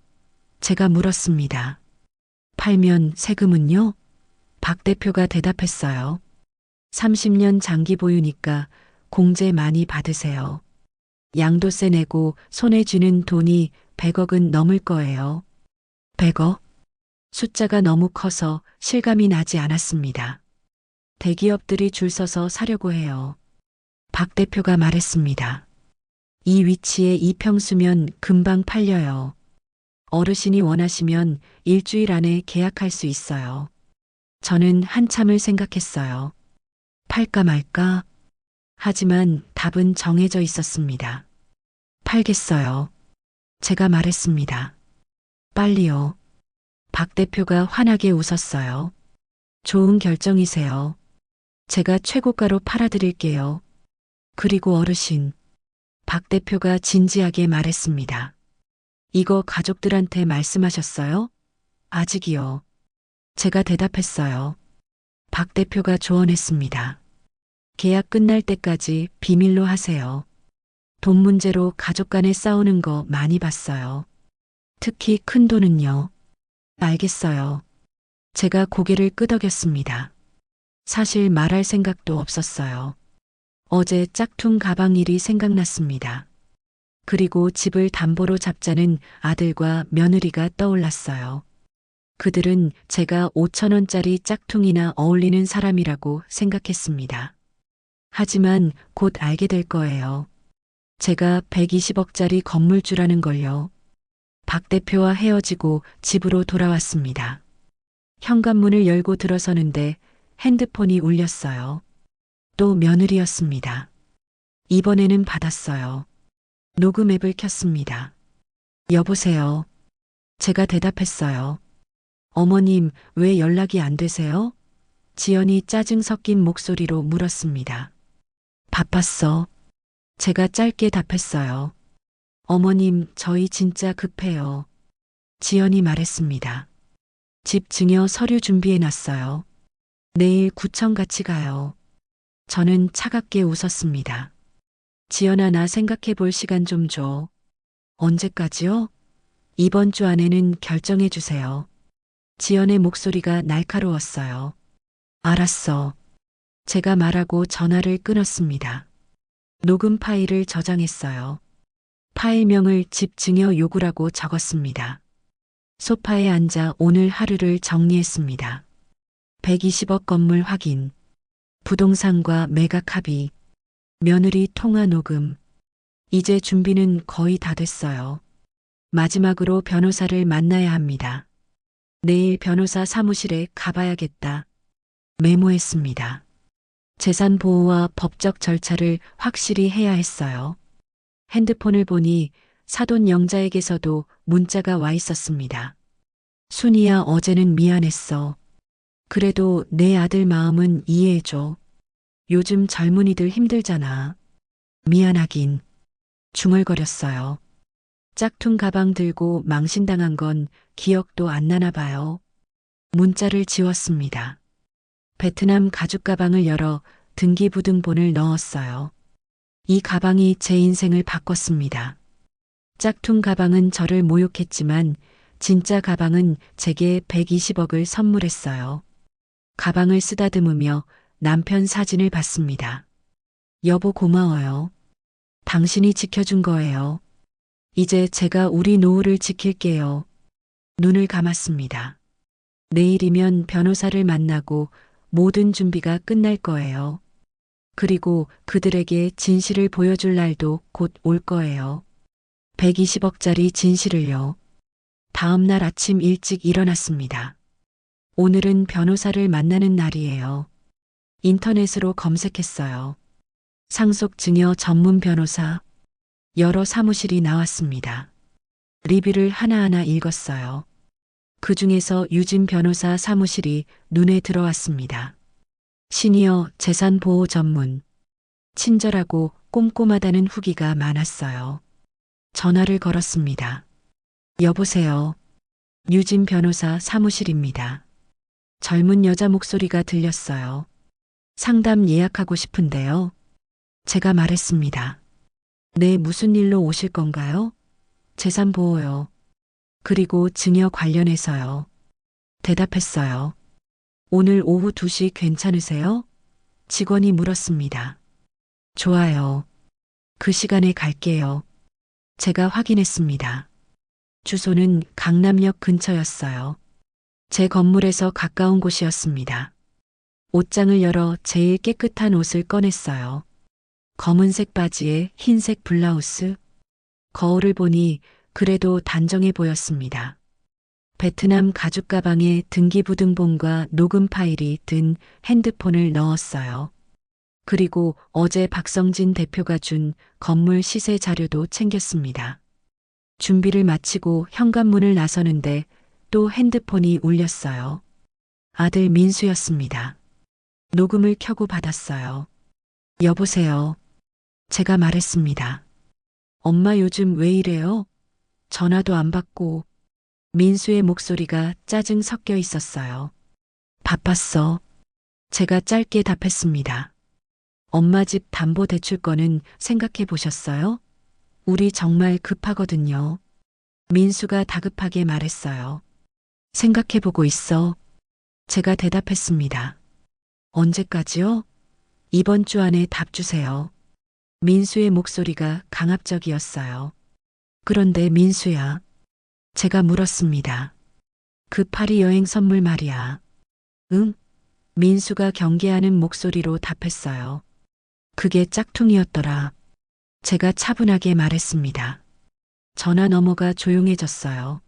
제가 물었습니다. 팔면 세금은요? 박 대표가 대답했어요. 30년 장기 보유니까 공제 많이 받으세요. 양도세 내고 손에 쥐는 돈이 100억은 넘을 거예요. 100억? 숫자가 너무 커서 실감이 나지 않았습니다. 대기업들이 줄 서서 사려고 해요. 박 대표가 말했습니다. 이 위치에 이 평수면 금방 팔려요. 어르신이 원하시면 일주일 안에 계약할 수 있어요. 저는 한참을 생각했어요. 팔까 말까? 하지만 답은 정해져 있었습니다. 팔겠어요. 제가 말했습니다. 빨리요. 박 대표가 환하게 웃었어요. 좋은 결정이세요. 제가 최고가로 팔아드릴게요. 그리고 어르신. 박 대표가 진지하게 말했습니다. 이거 가족들한테 말씀하셨어요? 아직이요. 제가 대답했어요. 박 대표가 조언했습니다. 계약 끝날 때까지 비밀로 하세요. 돈 문제로 가족 간에 싸우는 거 많이 봤어요. 특히 큰 돈은요. 알겠어요. 제가 고개를 끄덕였습니다. 사실 말할 생각도 없었어요. 어제 짝퉁 가방 일이 생각났습니다. 그리고 집을 담보로 잡자는 아들과 며느리가 떠올랐어요. 그들은 제가 5천 원짜리 짝퉁이나 어울리는 사람이라고 생각했습니다. 하지만 곧 알게 될 거예요. 제가 120억짜리 건물주라는 걸요. 박 대표와 헤어지고 집으로 돌아왔습니다. 현관문을 열고 들어서는데 핸드폰이 울렸어요. 또 며느리였습니다. 이번에는 받았어요. 녹음 앱을 켰습니다. 여보세요. 제가 대답했어요. 어머님, 왜 연락이 안 되세요? 지연이 짜증 섞인 목소리로 물었습니다. 바빴어. 제가 짧게 답했어요. 어머님, 저희 진짜 급해요. 지연이 말했습니다. 집 증여 서류 준비해 놨어요. 내일 구청 같이 가요. 저는 차갑게 웃었습니다. 지연아, 나 생각해 볼 시간 좀 줘. 언제까지요? 이번 주 안에는 결정해 주세요. 지연의 목소리가 날카로웠어요. 알았어. 제가 말하고 전화를 끊었습니다. 녹음 파일을 저장했어요. 파일명을 집 증여 요구라고 적었습니다. 소파에 앉아 오늘 하루를 정리했습니다. 120억 건물 확인, 부동산과 매각 합의, 며느리 통화 녹음. 이제 준비는 거의 다 됐어요. 마지막으로 변호사를 만나야 합니다. 내일 변호사 사무실에 가봐야겠다. 메모했습니다. 재산 보호와 법적 절차를 확실히 해야 했어요. 핸드폰을 보니 사돈 영자에게서도 문자가 와 있었습니다. 순이야, 어제는 미안했어. 그래도 내 아들 마음은 이해해줘. 요즘 젊은이들 힘들잖아. 미안하긴. 중얼거렸어요. 짝퉁 가방 들고 망신당한 건 기억도 안 나나 봐요. 문자를 지웠습니다. 베트남 가죽 가방을 열어 등기부등본을 넣었어요. 이 가방이 제 인생을 바꿨습니다. 짝퉁 가방은 저를 모욕했지만 진짜 가방은 제게 120억을 선물했어요. 가방을 쓰다듬으며 남편 사진을 봤습니다. 여보, 고마워요. 당신이 지켜준 거예요. 이제 제가 우리 노후를 지킬게요. 눈을 감았습니다. 내일이면 변호사를 만나고 모든 준비가 끝날 거예요. 그리고 그들에게 진실을 보여줄 날도 곧 올 거예요. 120억짜리 진실을요. 다음 날 아침 일찍 일어났습니다. 오늘은 변호사를 만나는 날이에요. 인터넷으로 검색했어요. 상속 증여 전문 변호사. 여러 사무실이 나왔습니다. 리뷰를 하나하나 읽었어요. 그 중에서 유진 변호사 사무실이 눈에 들어왔습니다. 시니어 재산 보호 전문. 친절하고 꼼꼼하다는 후기가 많았어요. 전화를 걸었습니다. 여보세요. 유진 변호사 사무실입니다. 젊은 여자 목소리가 들렸어요. 상담 예약하고 싶은데요. 제가 말했습니다. 네, 무슨 일로 오실 건가요? 재산 보호요. 그리고 증여 관련해서요. 대답했어요. 오늘 오후 2시 괜찮으세요? 직원이 물었습니다. 좋아요. 그 시간에 갈게요. 제가 확인했습니다. 주소는 강남역 근처였어요. 제 건물에서 가까운 곳이었습니다. 옷장을 열어 제일 깨끗한 옷을 꺼냈어요. 검은색 바지에 흰색 블라우스. 거울을 보니 그래도 단정해 보였습니다. 베트남 가죽 가방에 등기부등본과 녹음 파일이 든 핸드폰을 넣었어요. 그리고 어제 박성진 대표가 준 건물 시세 자료도 챙겼습니다. 준비를 마치고 현관문을 나서는데 또 핸드폰이 울렸어요. 아들 민수였습니다. 녹음을 켜고 받았어요. 여보세요. 제가 말했습니다. 엄마 요즘 왜 이래요? 전화도 안 받고. 민수의 목소리가 짜증 섞여 있었어요. 바빴어. 제가 짧게 답했습니다. 엄마 집 담보대출건은 생각해 보셨어요? 우리 정말 급하거든요. 민수가 다급하게 말했어요. 생각해 보고 있어. 제가 대답했습니다. 언제까지요? 이번 주 안에 답 주세요. 민수의 목소리가 강압적이었어요. 그런데 민수야. 제가 물었습니다. 그 파리 여행 선물 말이야. 응? 민수가 경계하는 목소리로 답했어요. 그게 짝퉁이었더라. 제가 차분하게 말했습니다. 전화 너머가 조용해졌어요.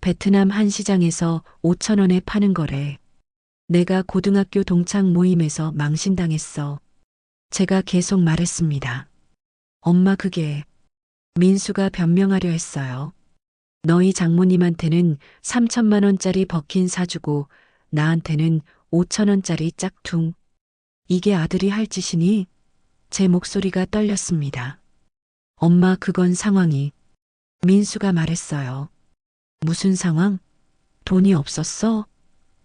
베트남 한 시장에서 5천 원에 파는 거래. 내가 고등학교 동창 모임에서 망신당했어. 제가 계속 말했습니다. 엄마 그게. 민수가 변명하려 했어요. 너희 장모님한테는 3천만 원짜리 버킨 사주고 나한테는 5천 원짜리 짝퉁. 이게 아들이 할 짓이니? 제 목소리가 떨렸습니다. 엄마 그건 상황이. 민수가 말했어요. 무슨 상황? 돈이 없었어?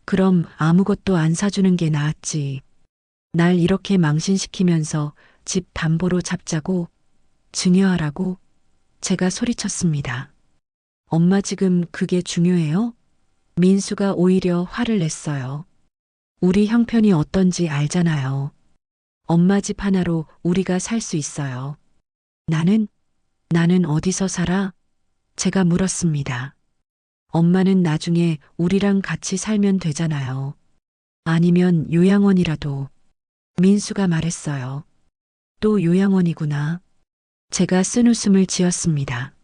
그럼 아무것도 안 사주는 게 나았지. 날 이렇게 망신시키면서 집 담보로 잡자고, 증여하라고. 제가 소리쳤습니다. 엄마 지금 그게 중요해요? 민수가 오히려 화를 냈어요. 우리 형편이 어떤지 알잖아요. 엄마 집 하나로 우리가 살 수 있어요. 나는 어디서 살아? 제가 물었습니다. 엄마는 나중에 우리랑 같이 살면 되잖아요. 아니면 요양원이라도. 민수가 말했어요. 또 요양원이구나. 제가 쓴웃음을 지었습니다.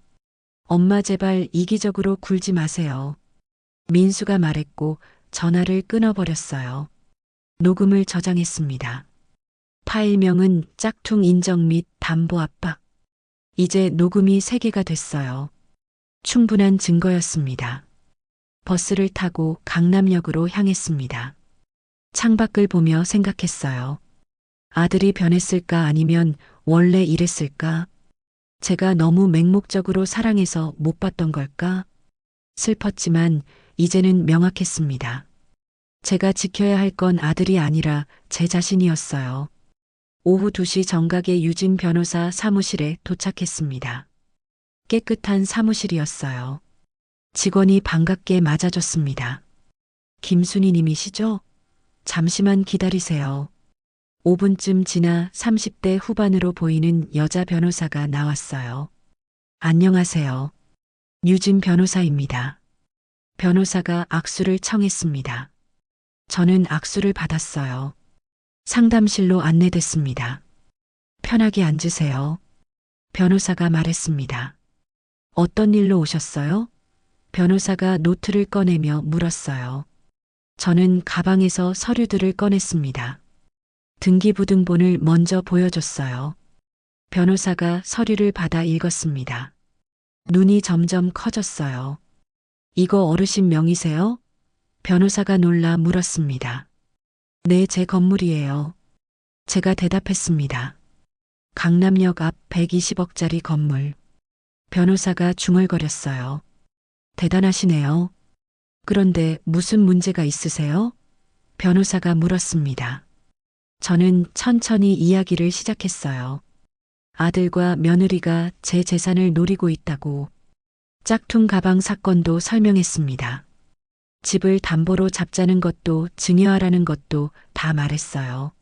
엄마 제발 이기적으로 굴지 마세요. 민수가 말했고 전화를 끊어버렸어요. 녹음을 저장했습니다. 파일명은 짝퉁 인정 및 담보 압박. 이제 녹음이 3개가 됐어요. 충분한 증거였습니다. 버스를 타고 강남역으로 향했습니다. 창밖을 보며 생각했어요. 아들이 변했을까 아니면 원래 이랬을까? 제가 너무 맹목적으로 사랑해서 못 봤던 걸까? 슬펐지만 이제는 명확했습니다. 제가 지켜야 할 건 아들이 아니라 제 자신이었어요. 오후 2시 정각에 유진 변호사 사무실에 도착했습니다. 깨끗한 사무실이었어요. 직원이 반갑게 맞아줬습니다. 김순희 님이시죠? 잠시만 기다리세요. 5분쯤 지나 30대 후반으로 보이는 여자 변호사가 나왔어요. 안녕하세요. 유진 변호사입니다. 변호사가 악수를 청했습니다. 저는 악수를 받았어요. 상담실로 안내됐습니다. 편하게 앉으세요. 변호사가 말했습니다. 어떤 일로 오셨어요? 변호사가 노트를 꺼내며 물었어요. 저는 가방에서 서류들을 꺼냈습니다. 등기부등본을 먼저 보여줬어요. 변호사가 서류를 받아 읽었습니다. 눈이 점점 커졌어요. 이거 어르신 명의세요? 변호사가 놀라 물었습니다. 네, 제 건물이에요. 제가 대답했습니다. 강남역 앞 120억짜리 건물. 변호사가 중얼거렸어요. 대단하시네요. 그런데 무슨 문제가 있으세요? 변호사가 물었습니다. 저는 천천히 이야기를 시작했어요. 아들과 며느리가 제 재산을 노리고 있다고. 짝퉁 가방 사건도 설명했습니다. 집을 담보로 잡자는 것도 증여하라는 것도 다 말했어요.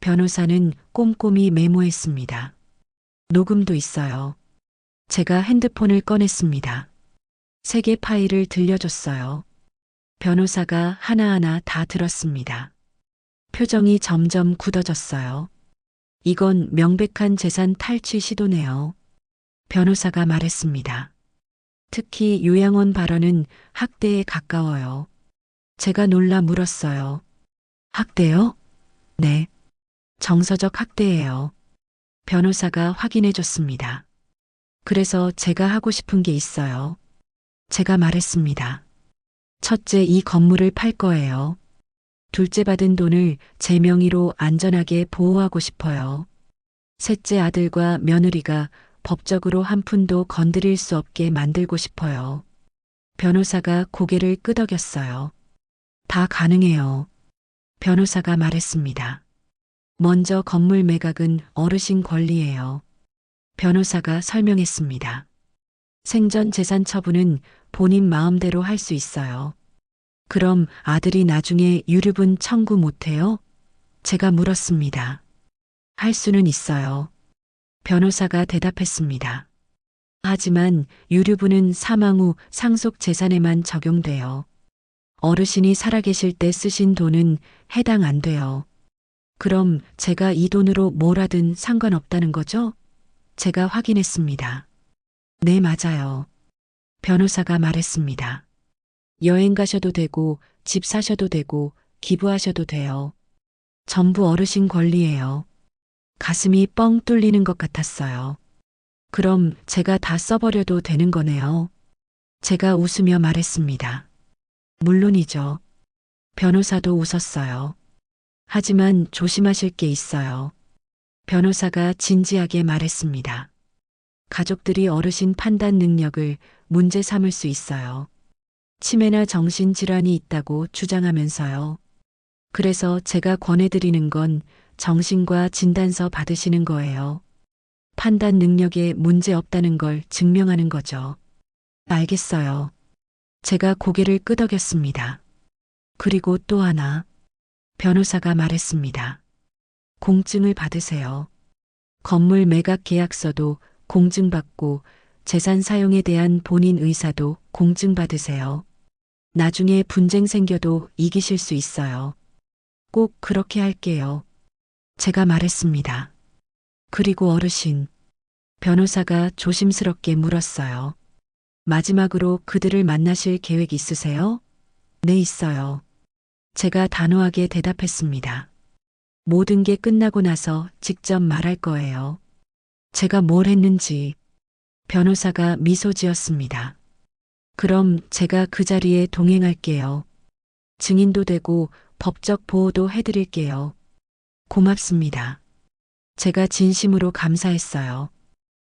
변호사는 꼼꼼히 메모했습니다. 녹음도 있어요. 제가 핸드폰을 꺼냈습니다. 3개 파일을 들려줬어요. 변호사가 하나하나 다 들었습니다. 표정이 점점 굳어졌어요. 이건 명백한 재산 탈취 시도네요. 변호사가 말했습니다. 특히 요양원 발언은 학대에 가까워요. 제가 놀라 물었어요. 학대요? 네. 정서적 학대예요. 변호사가 확인해 줬습니다. 그래서 제가 하고 싶은 게 있어요. 제가 말했습니다. 첫째, 이 건물을 팔 거예요. 둘째, 받은 돈을 제 명의로 안전하게 보호하고 싶어요. 셋째, 아들과 며느리가 법적으로 한 푼도 건드릴 수 없게 만들고 싶어요. 변호사가 고개를 끄덕였어요. 다 가능해요. 변호사가 말했습니다. 먼저 건물 매각은 어르신 권리예요. 변호사가 설명했습니다. 생전 재산 처분은 본인 마음대로 할 수 있어요. 그럼 아들이 나중에 유류분 청구 못해요? 제가 물었습니다. 할 수는 있어요. 변호사가 대답했습니다. 하지만 유류분은 사망 후 상속 재산에만 적용돼요. 어르신이 살아계실 때 쓰신 돈은 해당 안 돼요. 그럼 제가 이 돈으로 뭘 하든 상관없다는 거죠? 제가 확인했습니다. 네, 맞아요. 변호사가 말했습니다. 여행 가셔도 되고, 집 사셔도 되고, 기부하셔도 돼요. 전부 어르신 권리예요. 가슴이 뻥 뚫리는 것 같았어요. 그럼 제가 다 써버려도 되는 거네요. 제가 웃으며 말했습니다. 물론이죠. 변호사도 웃었어요. 하지만 조심하실 게 있어요. 변호사가 진지하게 말했습니다. 가족들이 어르신 판단 능력을 문제 삼을 수 있어요. 치매나 정신질환이 있다고 주장하면서요. 그래서 제가 권해드리는 건 정신과 진단서 받으시는 거예요. 판단 능력에 문제 없다는 걸 증명하는 거죠. 알겠어요. 제가 고개를 끄덕였습니다. 그리고 또 하나. 변호사가 말했습니다. 공증을 받으세요. 건물 매각 계약서도 공증받고 재산 사용에 대한 본인 의사도 공증받으세요. 나중에 분쟁 생겨도 이기실 수 있어요. 꼭 그렇게 할게요. 제가 말했습니다. 그리고 어르신. 변호사가 조심스럽게 물었어요. 마지막으로 그들을 만나실 계획 있으세요? 네, 있어요. 제가 단호하게 대답했습니다. 모든 게 끝나고 나서 직접 말할 거예요. 제가 뭘 했는지. 변호사가 미소 지었습니다. 그럼 제가 그 자리에 동행할게요. 증인도 되고 법적 보호도 해드릴게요. 고맙습니다. 제가 진심으로 감사했어요.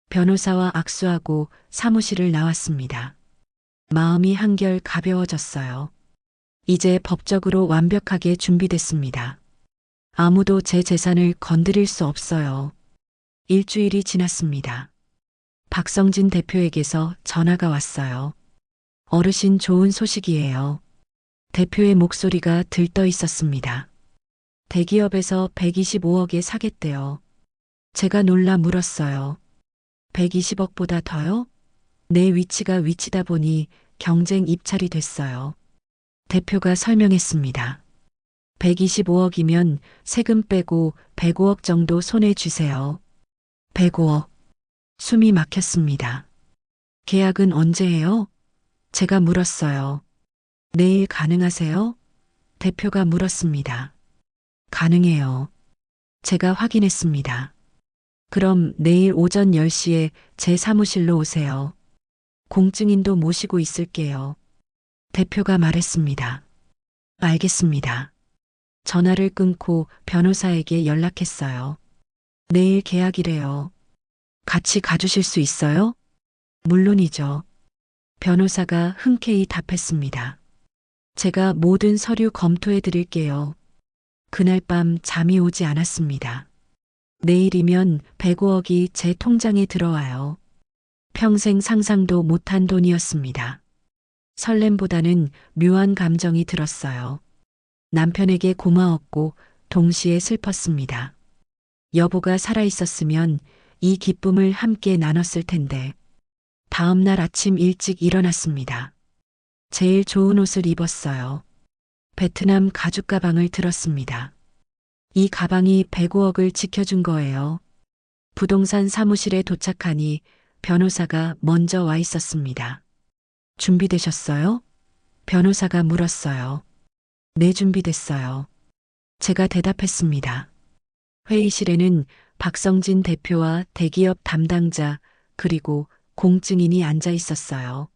변호사와 악수하고 사무실을 나왔습니다. 마음이 한결 가벼워졌어요. 이제 법적으로 완벽하게 준비됐습니다. 아무도 제 재산을 건드릴 수 없어요. 일주일이 지났습니다. 박성진 대표에게서 전화가 왔어요. 어르신, 좋은 소식이에요. 대표의 목소리가 들떠 있었습니다. 대기업에서 125억에 사겠대요. 제가 놀라 물었어요. 120억보다 더요? 내 위치가 위치다 보니 경쟁 입찰이 됐어요. 대표가 설명했습니다. 125억이면 세금 빼고 105억 정도 손에 쥐세요. 105억. 숨이 막혔습니다. 계약은 언제 해요? 제가 물었어요. 내일 가능하세요? 대표가 물었습니다. 가능해요. 제가 확인했습니다. 그럼 내일 오전 10시에 제 사무실로 오세요. 공증인도 모시고 있을게요. 대표가 말했습니다. 알겠습니다. 전화를 끊고 변호사에게 연락했어요. 내일 계약이래요. 같이 가주실 수 있어요? 물론이죠. 변호사가 흔쾌히 답했습니다. 제가 모든 서류 검토해 드릴게요. 그날 밤 잠이 오지 않았습니다. 내일이면 105억이 제 통장에 들어와요. 평생 상상도 못한 돈이었습니다. 설렘보다는 묘한 감정이 들었어요. 남편에게 고마웠고 동시에 슬펐습니다. 여보가 살아있었으면 이 기쁨을 함께 나눴을 텐데. 다음 날 아침 일찍 일어났습니다. 제일 좋은 옷을 입었어요. 베트남 가죽 가방을 들었습니다. 이 가방이 105억을 지켜준 거예요. 부동산 사무실에 도착하니 변호사가 먼저 와 있었습니다. 준비되셨어요? 변호사가 물었어요. 네, 준비됐어요. 제가 대답했습니다. 회의실에는 박성진 대표와 대기업 담당자 그리고 공증인이 앉아 있었어요.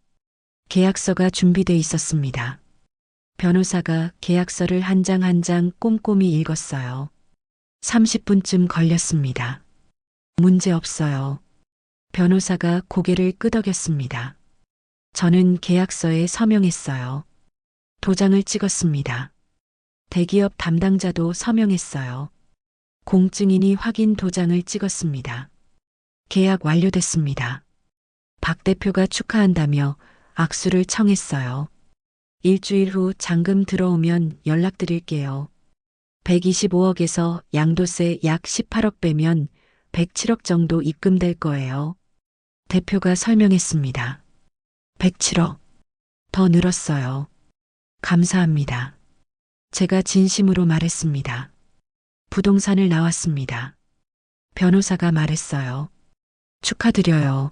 계약서가 준비돼 있었습니다. 변호사가 계약서를 한 장 한 장 꼼꼼히 읽었어요. 30분쯤 걸렸습니다. 문제 없어요. 변호사가 고개를 끄덕였습니다. 저는 계약서에 서명했어요. 도장을 찍었습니다. 대기업 담당자도 서명했어요. 공증인이 확인 도장을 찍었습니다. 계약 완료됐습니다. 박 대표가 축하한다며 악수를 청했어요. 일주일 후 잔금 들어오면 연락드릴게요. 125억에서 양도세 약 18억 빼면 107억 정도 입금될 거예요. 대표가 설명했습니다. 107억. 더 늘었어요. 감사합니다. 제가 진심으로 말했습니다. 부동산을 나왔습니다. 변호사가 말했어요. 축하드려요.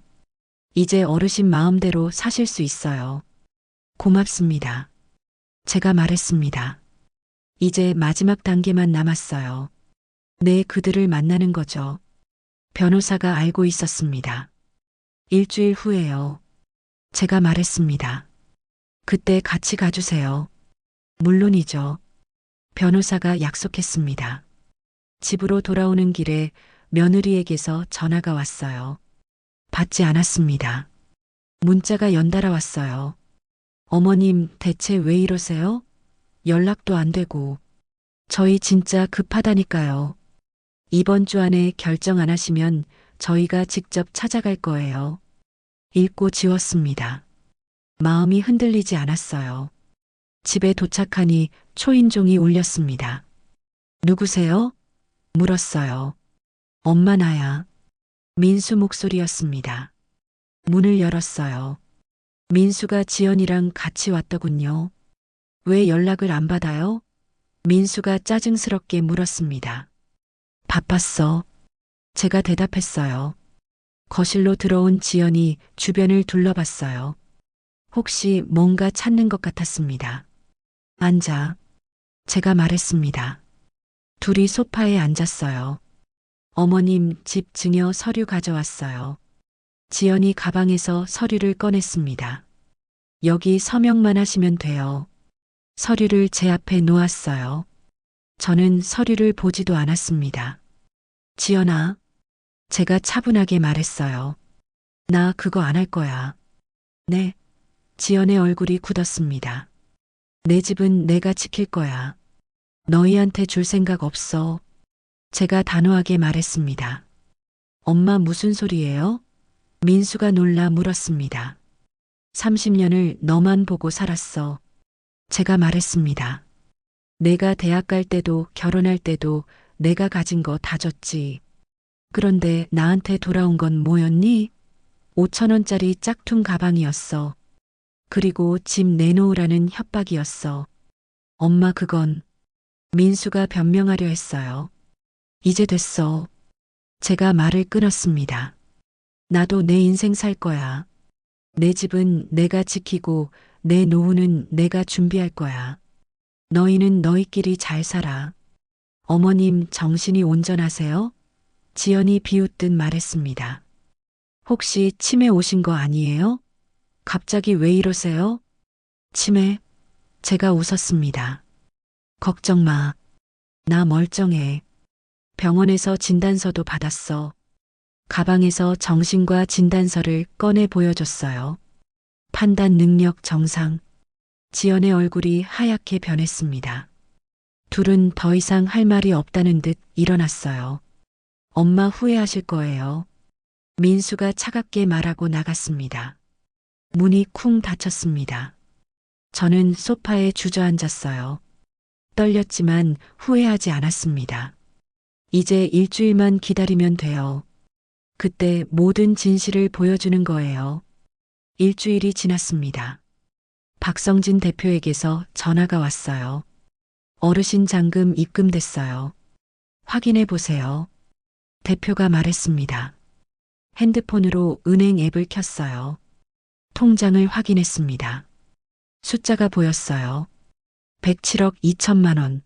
이제 어르신 마음대로 사실 수 있어요. 고맙습니다. 제가 말했습니다. 이제 마지막 단계만 남았어요. 네, 그들을 만나는 거죠. 변호사가 알고 있었습니다. 일주일 후에요. 제가 말했습니다. 그때 같이 가주세요. 물론이죠. 변호사가 약속했습니다. 집으로 돌아오는 길에 며느리에게서 전화가 왔어요. 받지 않았습니다. 문자가 연달아 왔어요. 어머님, 대체 왜 이러세요? 연락도 안 되고. 저희 진짜 급하다니까요. 이번 주 안에 결정 안 하시면 저희가 직접 찾아갈 거예요. 읽고 지웠습니다. 마음이 흔들리지 않았어요. 집에 도착하니 초인종이 울렸습니다. 누구세요? 물었어요. 엄마, 나야. 민수 목소리였습니다. 문을 열었어요. 민수가 지연이랑 같이 왔더군요. 왜 연락을 안 받아요? 민수가 짜증스럽게 물었습니다. 바빴어. 제가 대답했어요. 거실로 들어온 지연이 주변을 둘러봤어요. 혹시 뭔가 찾는 것 같았습니다. 앉아. 제가 말했습니다. 둘이 소파에 앉았어요. 어머님 집 증여 서류 가져왔어요. 지연이 가방에서 서류를 꺼냈습니다. 여기 서명만 하시면 돼요. 서류를 제 앞에 놓았어요. 저는 서류를 보지도 않았습니다. 지연아, 제가 차분하게 말했어요. 나 그거 안 할 거야. 네. 지연의 얼굴이 굳었습니다. 내 집은 내가 지킬 거야. 너희한테 줄 생각 없어. 제가 단호하게 말했습니다. 엄마 무슨 소리예요? 민수가 놀라 물었습니다. 30년을 너만 보고 살았어. 제가 말했습니다. 내가 대학 갈 때도 결혼할 때도 내가 가진 거 다 줬지. 그런데 나한테 돌아온 건 뭐였니? 5,000원짜리 짝퉁 가방이었어. 그리고 집 내놓으라는 협박이었어. 엄마 그건 민수가 변명하려 했어요. 이제 됐어. 제가 말을 끊었습니다. 나도 내 인생 살 거야. 내 집은 내가 지키고 내 노후는 내가 준비할 거야. 너희는 너희끼리 잘 살아. 어머님 정신이 온전하세요? 지연이 비웃듯 말했습니다. 혹시 치매 오신 거 아니에요? 갑자기 왜 이러세요? 치매? 제가 웃었습니다. 걱정 마. 나 멀쩡해. 병원에서 진단서도 받았어. 가방에서 정신과 진단서를 꺼내 보여줬어요. 판단 능력 정상. 지연의 얼굴이 하얗게 변했습니다. 둘은 더 이상 할 말이 없다는 듯 일어났어요. 엄마 후회하실 거예요. 민수가 차갑게 말하고 나갔습니다. 문이 쿵 닫혔습니다. 저는 소파에 주저앉았어요. 떨렸지만 후회하지 않았습니다. 이제 일주일만 기다리면 돼요. 그때 모든 진실을 보여주는 거예요. 일주일이 지났습니다. 박성진 대표에게서 전화가 왔어요. 어르신 잔금 입금됐어요. 확인해 보세요. 대표가 말했습니다. 핸드폰으로 은행 앱을 켰어요. 통장을 확인했습니다. 숫자가 보였어요. 107억 2천만 원.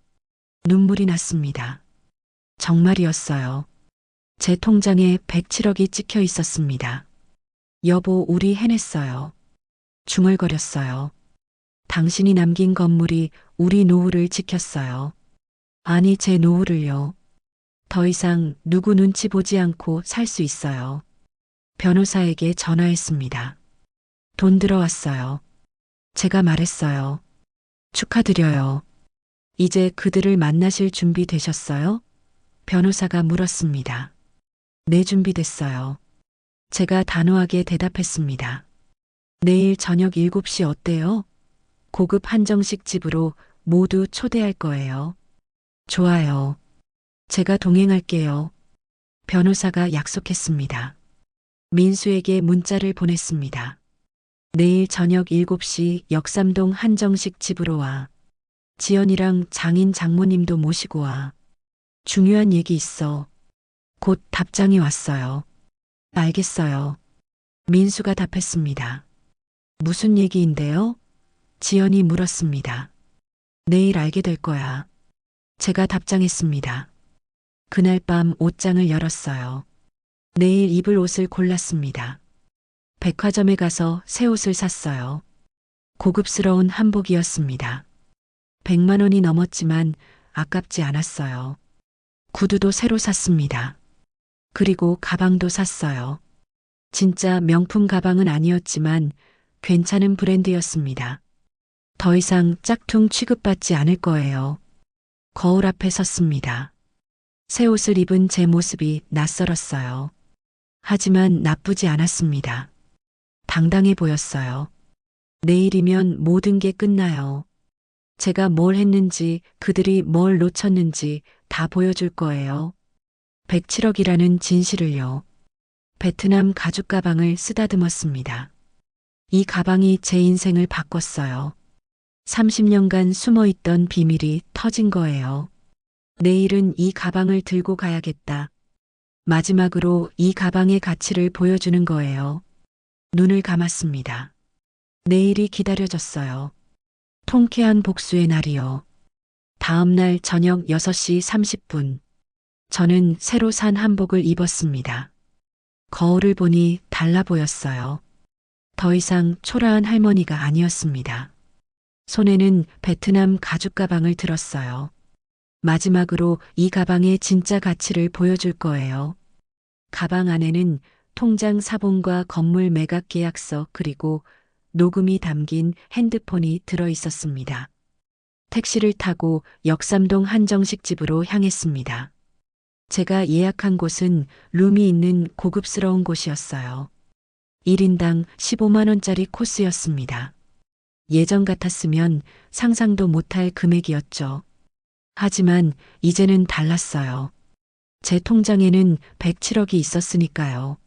눈물이 났습니다. 정말이었어요. 제 통장에 107억이 찍혀 있었습니다. 여보, 우리 해냈어요. 중얼거렸어요. 당신이 남긴 건물이 우리 노후를 지켰어요. 아니, 제 노후를요. 더 이상 누구 눈치 보지 않고 살 수 있어요. 변호사에게 전화했습니다. 돈 들어왔어요. 제가 말했어요. 축하드려요. 이제 그들을 만나실 준비 되셨어요? 변호사가 물었습니다. 네, 준비됐어요. 제가 단호하게 대답했습니다. 내일 저녁 7시 어때요? 고급 한정식 집으로 모두 초대할 거예요. 좋아요. 제가 동행할게요. 변호사가 약속했습니다. 민수에게 문자를 보냈습니다. 내일 저녁 7시 역삼동 한정식 집으로 와. 지연이랑 장인 장모님도 모시고 와. 중요한 얘기 있어. 곧 답장이 왔어요. 알겠어요. 민수가 답했습니다. 무슨 얘기인데요? 지연이 물었습니다. 내일 알게 될 거야. 제가 답장했습니다. 그날 밤 옷장을 열었어요. 내일 입을 옷을 골랐습니다. 백화점에 가서 새 옷을 샀어요. 고급스러운 한복이었습니다. 100만 원이 넘었지만 아깝지 않았어요. 구두도 새로 샀습니다. 그리고 가방도 샀어요. 진짜 명품 가방은 아니었지만 괜찮은 브랜드였습니다. 더 이상 짝퉁 취급받지 않을 거예요. 거울 앞에 섰습니다. 새 옷을 입은 제 모습이 낯설었어요. 하지만 나쁘지 않았습니다. 당당해 보였어요. 내일이면 모든 게 끝나요. 제가 뭘 했는지, 그들이 뭘 놓쳤는지 다 보여줄 거예요. 107억이라는 진실을요. 베트남 가죽 가방을 쓰다듬었습니다. 이 가방이 제 인생을 바꿨어요. 30년간 숨어있던 비밀이 터진 거예요. 내일은 이 가방을 들고 가야겠다. 마지막으로 이 가방의 가치를 보여주는 거예요. 눈을 감았습니다. 내일이 기다려졌어요. 통쾌한 복수의 날이요. 다음 날 저녁 6시 30분. 저는 새로 산 한복을 입었습니다. 거울을 보니 달라 보였어요. 더 이상 초라한 할머니가 아니었습니다. 손에는 베트남 가죽 가방을 들었어요. 마지막으로 이 가방의 진짜 가치를 보여줄 거예요. 가방 안에는 통장 사본과 건물 매각 계약서 그리고 녹음이 담긴 핸드폰이 들어 있었습니다. 택시를 타고 역삼동 한정식 집으로 향했습니다. 제가 예약한 곳은 룸이 있는 고급스러운 곳이었어요. 1인당 15만 원짜리 코스였습니다. 예전 같았으면 상상도 못할 금액이었죠. 하지만 이제는 달랐어요. 제 통장에는 107억이 있었으니까요.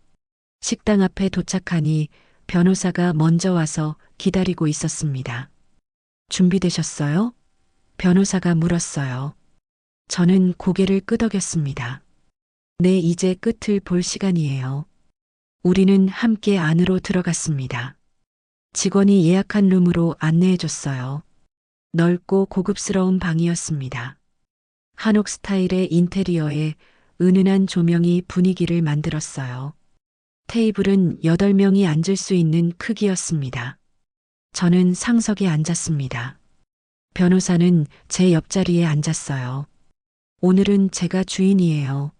식당 앞에 도착하니 변호사가 먼저 와서 기다리고 있었습니다. 준비되셨어요? 변호사가 물었어요. 저는 고개를 끄덕였습니다. 네, 이제 끝을 볼 시간이에요. 우리는 함께 안으로 들어갔습니다. 직원이 예약한 룸으로 안내해 줬어요. 넓고 고급스러운 방이었습니다. 한옥 스타일의 인테리어에 은은한 조명이 분위기를 만들었어요. 테이블은 8명이 앉을 수 있는 크기였습니다. 저는 상석에 앉았습니다. 변호사는 제 옆자리에 앉았어요. 오늘은 제가 주인이에요.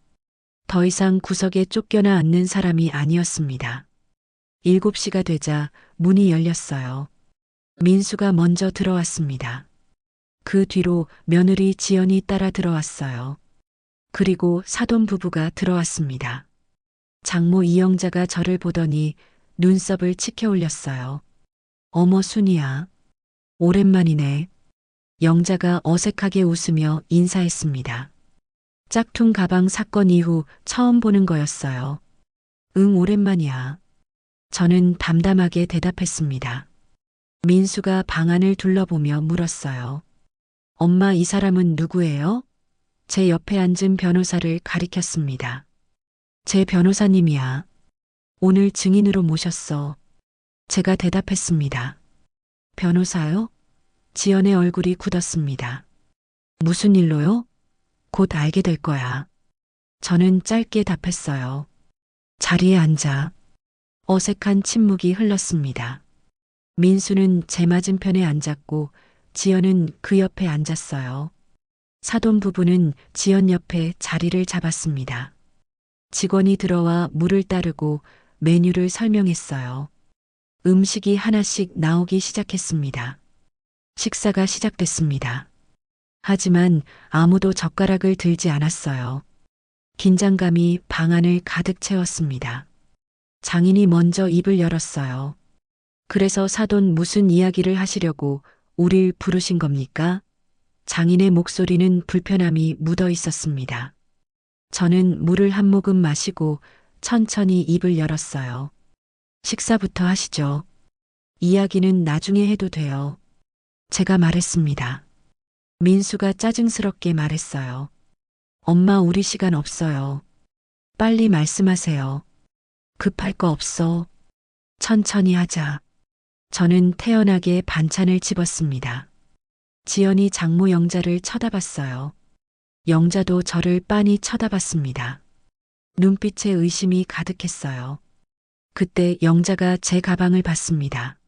더 이상 구석에 쫓겨나 앉는 사람이 아니었습니다. 7시가 되자 문이 열렸어요. 민수가 먼저 들어왔습니다. 그 뒤로 며느리 지연이 따라 들어왔어요. 그리고 사돈 부부가 들어왔습니다. 장모 이영자가 저를 보더니 눈썹을 치켜 올렸어요. 어머 순이야. 오랜만이네. 영자가 어색하게 웃으며 인사했습니다. 짝퉁 가방 사건 이후 처음 보는 거였어요. 응, 오랜만이야. 저는 담담하게 대답했습니다. 민수가 방 안을 둘러보며 물었어요. 엄마, 이 사람은 누구예요? 제 옆에 앉은 변호사를 가리켰습니다. 제 변호사님이야. 오늘 증인으로 모셨어. 제가 대답했습니다. 변호사요? 지연의 얼굴이 굳었습니다. 무슨 일로요? 곧 알게 될 거야. 저는 짧게 답했어요. 자리에 앉아. 어색한 침묵이 흘렀습니다. 민수는 제 맞은편에 앉았고 지연은 그 옆에 앉았어요. 사돈 부부는 지연 옆에 자리를 잡았습니다. 직원이 들어와 물을 따르고 메뉴를 설명했어요. 음식이 하나씩 나오기 시작했습니다. 식사가 시작됐습니다. 하지만 아무도 젓가락을 들지 않았어요. 긴장감이 방 안을 가득 채웠습니다. 장인이 먼저 입을 열었어요. 그래서 사돈 무슨 이야기를 하시려고 우릴 부르신 겁니까? 장인의 목소리는 불편함이 묻어 있었습니다. 저는 물을 한 모금 마시고 천천히 입을 열었어요. 식사부터 하시죠. 이야기는 나중에 해도 돼요. 제가 말했습니다. 민수가 짜증스럽게 말했어요. 엄마, 우리 시간 없어요. 빨리 말씀하세요. 급할 거 없어. 천천히 하자. 저는 태연하게 반찬을 집었습니다. 지연이 장모 영자를 쳐다봤어요. 영자도 저를 빤히 쳐다봤습니다. 눈빛에 의심이 가득했어요. 그때 영자가 제 가방을 봤습니다.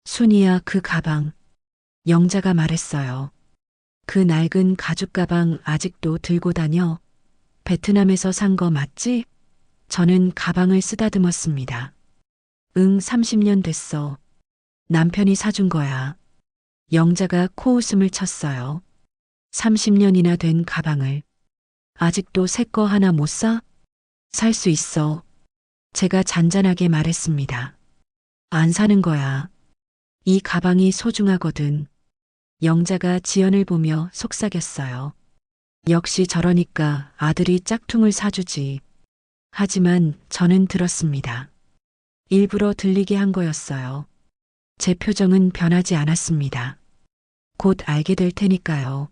순이야, 그 가방. 영자가 말했어요. 그 낡은 가죽 가방 아직도 들고 다녀? 베트남에서 산 거 맞지? 저는 가방을 쓰다듬었습니다. 응, 30년 됐어. 남편이 사준 거야. 영자가 코웃음을 쳤어요. 30년이나 된 가방을. 아직도 새 거 하나 못 사? 살 수 있어. 제가 잔잔하게 말했습니다. 안 사는 거야. 이 가방이 소중하거든. 영자가 지연을 보며 속삭였어요. 역시 저러니까 아들이 짝퉁을 사주지. 하지만 저는 들었습니다. 일부러 들리게 한 거였어요. 제 표정은 변하지 않았습니다. 곧 알게 될 테니까요.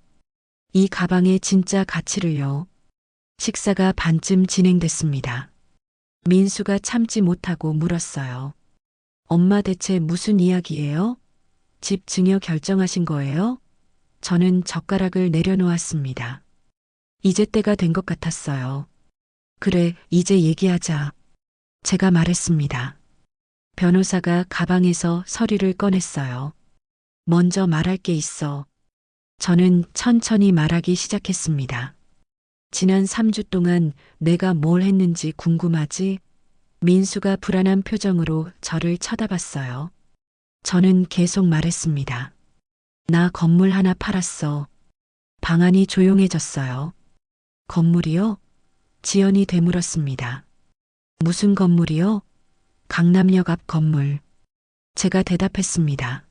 이 가방의 진짜 가치를요. 식사가 반쯤 진행됐습니다. 민수가 참지 못하고 물었어요. 엄마 대체 무슨 이야기예요? 집 증여 결정하신 거예요? 저는 젓가락을 내려놓았습니다. 이제 때가 된 것 같았어요. 그래, 이제 얘기하자. 제가 말했습니다. 변호사가 가방에서 서류를 꺼냈어요. 먼저 말할 게 있어. 저는 천천히 말하기 시작했습니다. 지난 3주 동안 내가 뭘 했는지 궁금하지? 민수가 불안한 표정으로 저를 쳐다봤어요. 저는 계속 말했습니다. 나 건물 하나 팔았어. 방안이 조용해졌어요. 건물이요? 지연이 되물었습니다. 무슨 건물이요? 강남역 앞 건물. 제가 대답했습니다.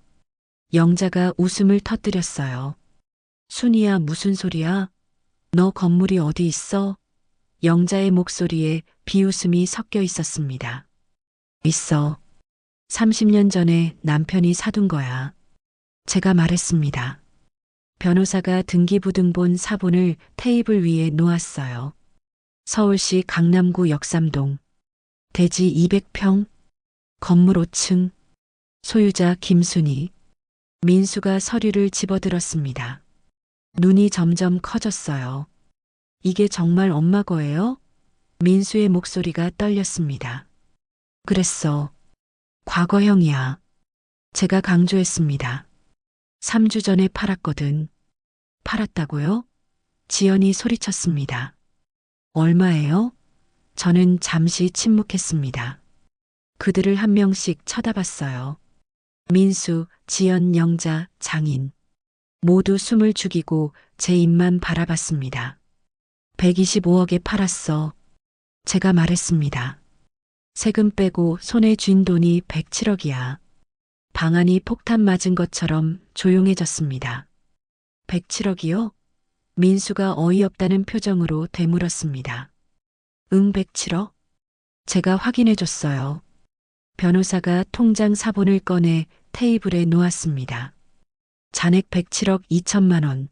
영자가 웃음을 터뜨렸어요. 순이야, 무슨 소리야? 너 건물이 어디 있어? 영자의 목소리에 비웃음이 섞여 있었습니다. 있어. 30년 전에 남편이 사둔 거야. 제가 말했습니다. 변호사가 등기부등본 사본을 테이블 위에 놓았어요. 서울시 강남구 역삼동. 대지 200평. 건물 5층. 소유자 김순희. 민수가 서류를 집어들었습니다. 눈이 점점 커졌어요. 이게 정말 엄마 거예요? 민수의 목소리가 떨렸습니다. 그랬어. 과거형이야. 제가 강조했습니다. 3주 전에 팔았거든. 팔았다고요? 지연이 소리쳤습니다. 얼마예요? 저는 잠시 침묵했습니다. 그들을 한 명씩 쳐다봤어요. 민수, 지연, 영자, 장인. 모두 숨을 죽이고 제 입만 바라봤습니다. 125억에 팔았어. 제가 말했습니다. 세금 빼고 손에 쥔 돈이 107억이야. 방안이 폭탄 맞은 것처럼 조용해졌습니다. 107억이요? 민수가 어이없다는 표정으로 되물었습니다. 응, 107억? 제가 확인해 줬어요. 변호사가 통장 사본을 꺼내 테이블에 놓았습니다. 잔액 107억 2천만 원.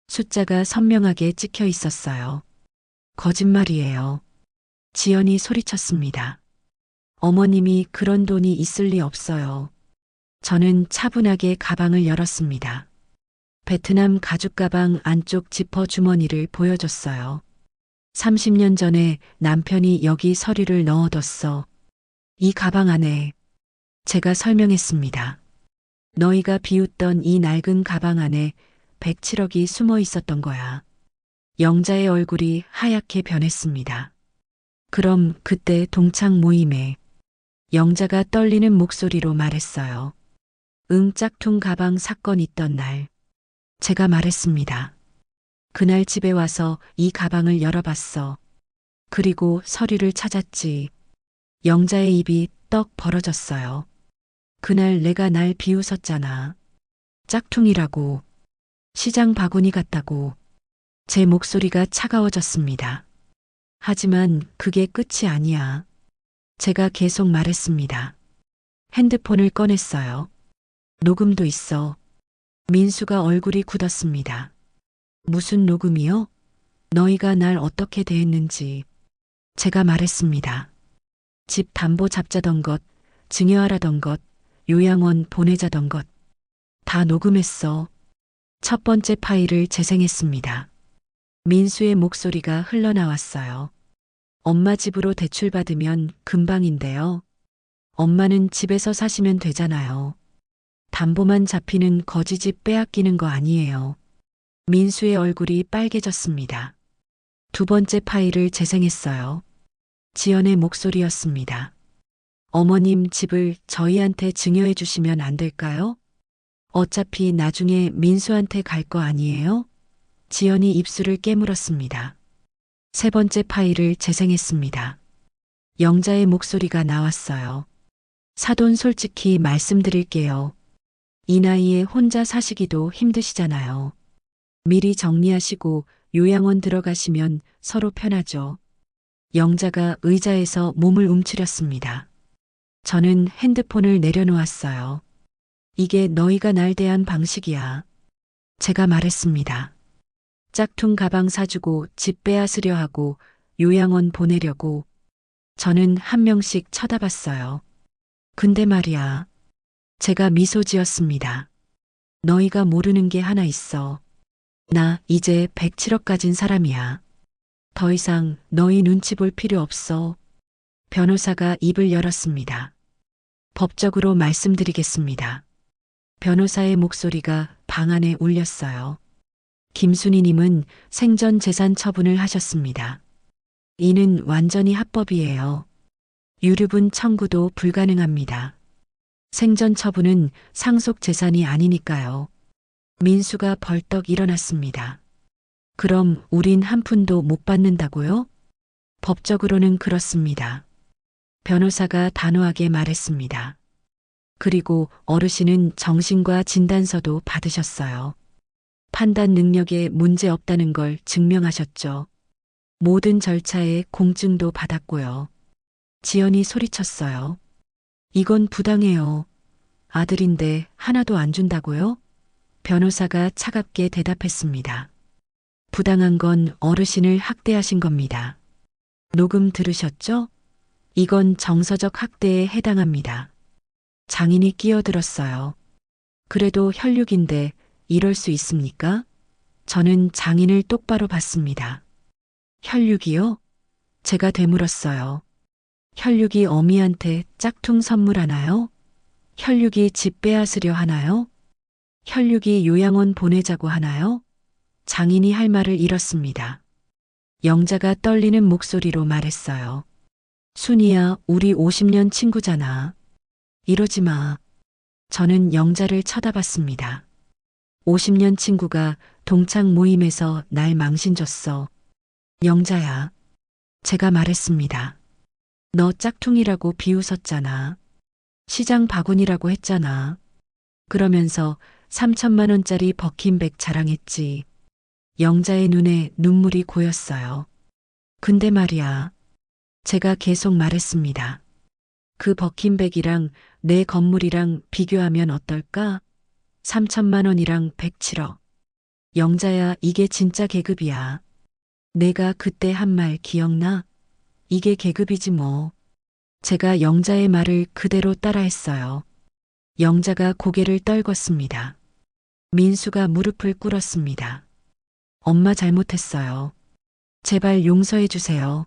숫자가 선명하게 찍혀 있었어요. 거짓말이에요. 지연이 소리쳤습니다. 어머님이 그런 돈이 있을 리 없어요. 저는 차분하게 가방을 열었습니다. 베트남 가죽 가방 안쪽 지퍼 주머니를 보여줬어요. 30년 전에 남편이 여기 서류를 넣어뒀어. 이 가방 안에. 제가 설명했습니다. 너희가 비웃던 이 낡은 가방 안에 107억이 숨어 있었던 거야. 영자의 얼굴이 하얗게 변했습니다. 그럼 그때 동창 모임에 영자가 떨리는 목소리로 말했어요. 응, 짝퉁 가방 사건 있던 날. 제가 말했습니다. 그날 집에 와서 이 가방을 열어봤어. 그리고 서류를 찾았지. 영자의 입이 떡 벌어졌어요. 그날 내가 날 비웃었잖아. 짝퉁이라고. 시장 바구니 같다고. 제 목소리가 차가워졌습니다. 하지만 그게 끝이 아니야. 제가 계속 말했습니다. 핸드폰을 꺼냈어요. 녹음도 있어. 민수가 얼굴이 굳었습니다. 무슨 녹음이요? 너희가 날 어떻게 대했는지. 제가 말했습니다. 집 담보 잡자던 것, 증여하라던 것, 요양원 보내자던 것. 다 녹음했어. 첫 번째 파일을 재생했습니다. 민수의 목소리가 흘러나왔어요. 엄마 집으로 대출받으면 금방인데요. 엄마는 집에서 사시면 되잖아요. 담보만 잡히는 거지집 빼앗기는 거 아니에요. 민수의 얼굴이 빨개졌습니다. 두 번째 파일을 재생했어요. 지연의 목소리였습니다. 어머님 집을 저희한테 증여해 주시면 안 될까요? 어차피 나중에 민수한테 갈 거 아니에요? 지연이 입술을 깨물었습니다. 세 번째 파일을 재생했습니다. 영자의 목소리가 나왔어요. 사돈 솔직히 말씀드릴게요. 이 나이에 혼자 사시기도 힘드시잖아요. 미리 정리하시고 요양원 들어가시면 서로 편하죠. 영자가 의자에서 몸을 움츠렸습니다. 저는 핸드폰을 내려놓았어요. 이게 너희가 날 대한 방식이야. 제가 말했습니다. 짝퉁 가방 사주고 집 빼앗으려 하고 요양원 보내려고. 저는 한 명씩 쳐다봤어요. 근데 말이야. 제가 미소 지었습니다. 너희가 모르는 게 하나 있어. 나 이제 107억 가진 사람이야. 더 이상 너희 눈치 볼 필요 없어. 변호사가 입을 열었습니다. 법적으로 말씀드리겠습니다. 변호사의 목소리가 방 안에 울렸어요. 김순희님은 생전 재산 처분을 하셨습니다. 이는 완전히 합법이에요. 유류분 청구도 불가능합니다. 생전 처분은 상속 재산이 아니니까요. 민수가 벌떡 일어났습니다. 그럼 우린 한 푼도 못 받는다고요? 법적으로는 그렇습니다. 변호사가 단호하게 말했습니다. 그리고 어르신은 정신과 진단서도 받으셨어요. 판단 능력에 문제 없다는 걸 증명하셨죠. 모든 절차에 공증도 받았고요. 지연이 소리쳤어요. 이건 부당해요. 아들인데 하나도 안 준다고요? 변호사가 차갑게 대답했습니다. 부당한 건 어르신을 학대하신 겁니다. 녹음 들으셨죠? 이건 정서적 학대에 해당합니다. 장인이 끼어들었어요. 그래도 혈육인데 이럴 수 있습니까? 저는 장인을 똑바로 봤습니다. 혈육이요? 제가 되물었어요. 혈육이 어미한테 짝퉁 선물하나요? 혈육이 집 빼앗으려 하나요? 혈육이 요양원 보내자고 하나요? 장인이 할 말을 잃었습니다. 영자가 떨리는 목소리로 말했어요. 순이야, 우리 50년 친구잖아. 이러지 마. 저는 영자를 쳐다봤습니다. 50년 친구가 동창 모임에서 날 망신줬어. 영자야. 제가 말했습니다. 너 짝퉁이라고 비웃었잖아. 시장 바구니라고 했잖아. 그러면서 3천만 원짜리 버킨백 자랑했지. 영자의 눈에 눈물이 고였어요. 근데 말이야. 제가 계속 말했습니다. 그 버킨백이랑 내 건물이랑 비교하면 어떨까? 3천만 원이랑 107억. 영자야, 이게 진짜 계급이야. 내가 그때 한 말 기억나? 이게 계급이지 뭐. 제가 영자의 말을 그대로 따라했어요. 영자가 고개를 떨궜습니다. 민수가 무릎을 꿇었습니다. 엄마 잘못했어요. 제발 용서해 주세요.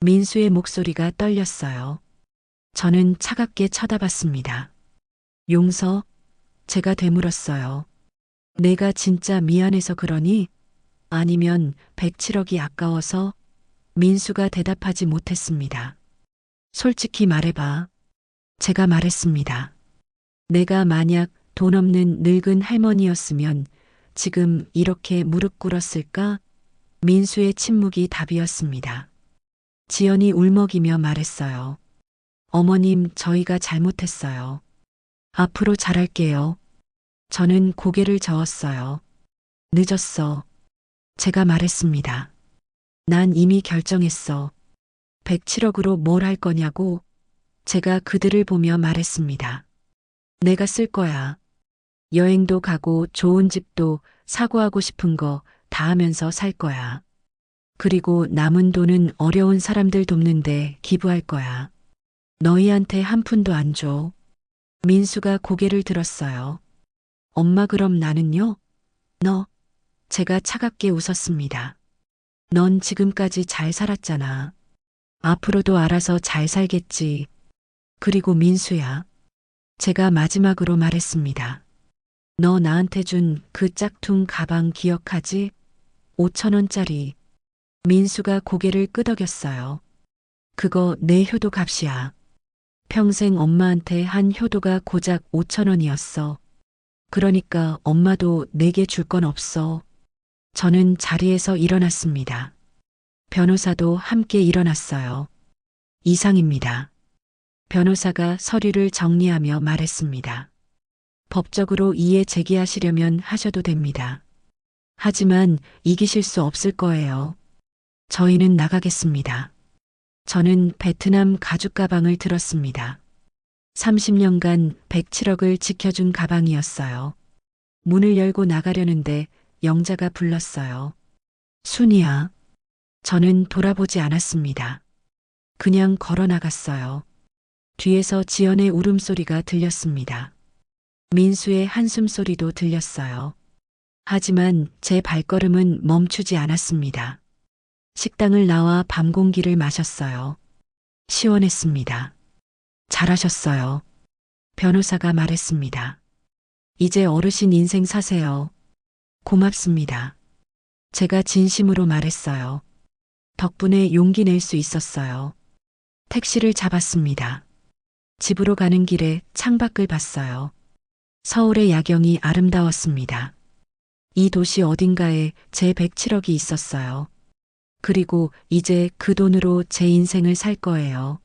민수의 목소리가 떨렸어요. 저는 차갑게 쳐다봤습니다. 용서? 제가 되물었어요. 내가 진짜 미안해서 그러니? 아니면 107억이 아까워서? 민수가 대답하지 못했습니다. 솔직히 말해봐. 제가 말했습니다. 내가 만약 돈 없는 늙은 할머니였으면 지금 이렇게 무릎 꿇었을까? 민수의 침묵이 답이었습니다. 지연이 울먹이며 말했어요. 어머님, 저희가 잘못했어요. 앞으로 잘할게요. 저는 고개를 저었어요. 늦었어. 제가 말했습니다. 난 이미 결정했어. 107억으로 뭘 할 거냐고. 제가 그들을 보며 말했습니다. 내가 쓸 거야. 여행도 가고 좋은 집도 사고 하고 싶은 거 다 하면서 살 거야. 그리고 남은 돈은 어려운 사람들 돕는데 기부할 거야. 너희한테 한 푼도 안 줘. 민수가 고개를 들었어요. 엄마, 그럼 나는요? 너? 제가 차갑게 웃었습니다. 넌 지금까지 잘 살았잖아. 앞으로도 알아서 잘 살겠지. 그리고 민수야. 제가 마지막으로 말했습니다. 너 나한테 준 그 짝퉁 가방 기억하지? 5천 원짜리. 민수가 고개를 끄덕였어요. 그거 내 효도 값이야. 평생 엄마한테 한 효도가 고작 5천 원이었어. 그러니까 엄마도 내게 줄 건 없어. 저는 자리에서 일어났습니다. 변호사도 함께 일어났어요. 이상입니다. 변호사가 서류를 정리하며 말했습니다. 법적으로 이의 제기하시려면 하셔도 됩니다. 하지만 이기실 수 없을 거예요. 저희는 나가겠습니다. 저는 베트남 가죽 가방을 들었습니다. 30년간 107억을 지켜준 가방이었어요. 문을 열고 나가려는데 영자가 불렀어요. 순이야. 저는 돌아보지 않았습니다. 그냥 걸어 나갔어요. 뒤에서 지연의 울음소리가 들렸습니다. 민수의 한숨소리도 들렸어요. 하지만 제 발걸음은 멈추지 않았습니다. 식당을 나와 밤 공기를 마셨어요. 시원했습니다. 잘하셨어요. 변호사가 말했습니다. 이제 어르신 인생 사세요. 고맙습니다. 제가 진심으로 말했어요. 덕분에 용기 낼 수 있었어요. 택시를 잡았습니다. 집으로 가는 길에 창밖을 봤어요. 서울의 야경이 아름다웠습니다. 이 도시 어딘가에 제 107억이 있었어요. 그리고 이제 그 돈으로 제 인생을 살 거예요.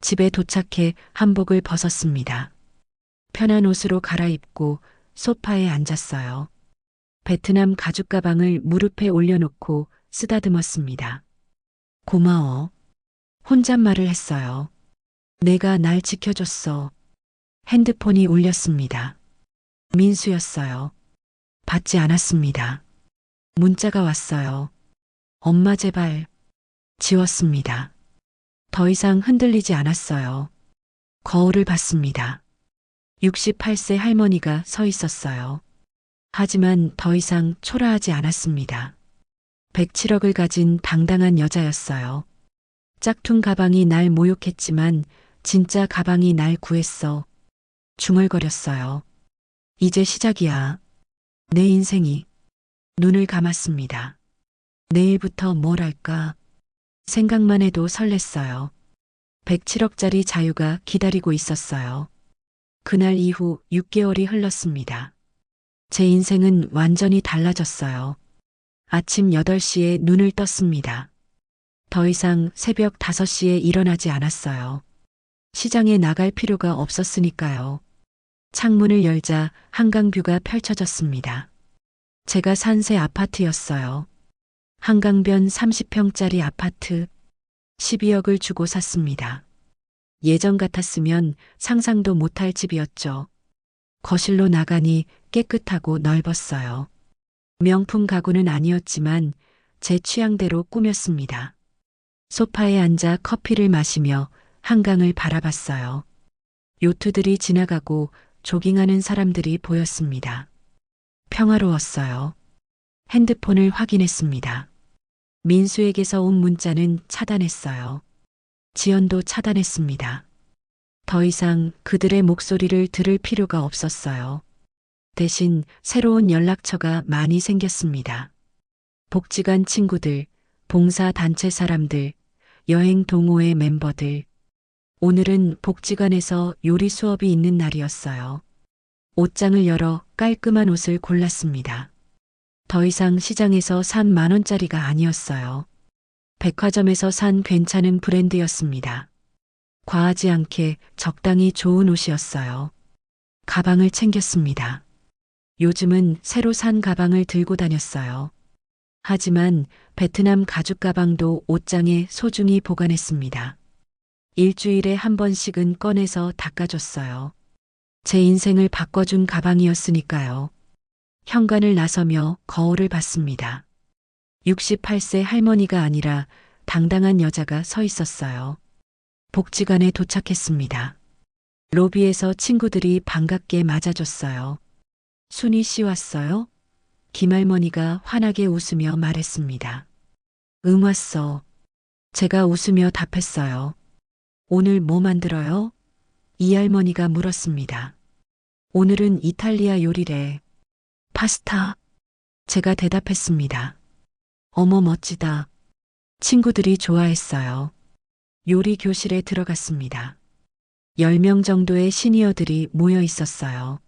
집에 도착해 한복을 벗었습니다. 편한 옷으로 갈아입고 소파에 앉았어요. 베트남 가죽 가방을 무릎에 올려놓고 쓰다듬었습니다. 고마워. 혼잣말을 했어요. 내가 날 지켜줬어. 핸드폰이 울렸습니다. 민수였어요. 받지 않았습니다. 문자가 왔어요. 엄마 제발. 지웠습니다. 더 이상 흔들리지 않았어요. 거울을 봤습니다. 68세 할머니가 서 있었어요. 하지만 더 이상 초라하지 않았습니다. 107억을 가진 당당한 여자였어요. 짝퉁 가방이 날 모욕했지만 진짜 가방이 날 구했어. 중얼거렸어요. 이제 시작이야. 내 인생이. 눈을 감았습니다. 내일부터 뭘 할까? 생각만 해도 설렜어요. 107억짜리 자유가 기다리고 있었어요. 그날 이후 6개월이 흘렀습니다. 제 인생은 완전히 달라졌어요. 아침 8시에 눈을 떴습니다. 더 이상 새벽 5시에 일어나지 않았어요. 시장에 나갈 필요가 없었으니까요. 창문을 열자 한강뷰가 펼쳐졌습니다. 제가 산 새 아파트였어요. 한강변 30평짜리 아파트. 12억을 주고 샀습니다. 예전 같았으면 상상도 못할 집이었죠. 거실로 나가니 깨끗하고 넓었어요. 명품 가구는 아니었지만 제 취향대로 꾸몄습니다. 소파에 앉아 커피를 마시며 한강을 바라봤어요. 요트들이 지나가고 조깅하는 사람들이 보였습니다. 평화로웠어요. 핸드폰을 확인했습니다. 민수에게서 온 문자는 차단했어요. 지연도 차단했습니다. 더 이상 그들의 목소리를 들을 필요가 없었어요. 대신 새로운 연락처가 많이 생겼습니다. 복지관 친구들, 봉사단체 사람들, 여행 동호회 멤버들. 오늘은 복지관에서 요리 수업이 있는 날이었어요. 옷장을 열어 깔끔한 옷을 골랐습니다. 더 이상 시장에서 산 10,000원짜리가 아니었어요. 백화점에서 산 괜찮은 브랜드였습니다. 과하지 않게 적당히 좋은 옷이었어요. 가방을 챙겼습니다. 요즘은 새로 산 가방을 들고 다녔어요. 하지만 베트남 가죽 가방도 옷장에 소중히 보관했습니다. 일주일에 한 번씩은 꺼내서 닦아줬어요. 제 인생을 바꿔준 가방이었으니까요. 현관을 나서며 거울을 봤습니다. 68세 할머니가 아니라 당당한 여자가 서 있었어요. 복지관에 도착했습니다. 로비에서 친구들이 반갑게 맞아줬어요. 순희 씨 왔어요? 김할머니가 환하게 웃으며 말했습니다. 응 왔어. 제가 웃으며 답했어요. 오늘 뭐 만들어요? 이 할머니가 물었습니다. 오늘은 이탈리아 요리래. 파스타. 제가 대답했습니다. 어머 멋지다. 친구들이 좋아했어요. 요리 교실에 들어갔습니다. 10명 정도의 시니어들이 모여 있었어요.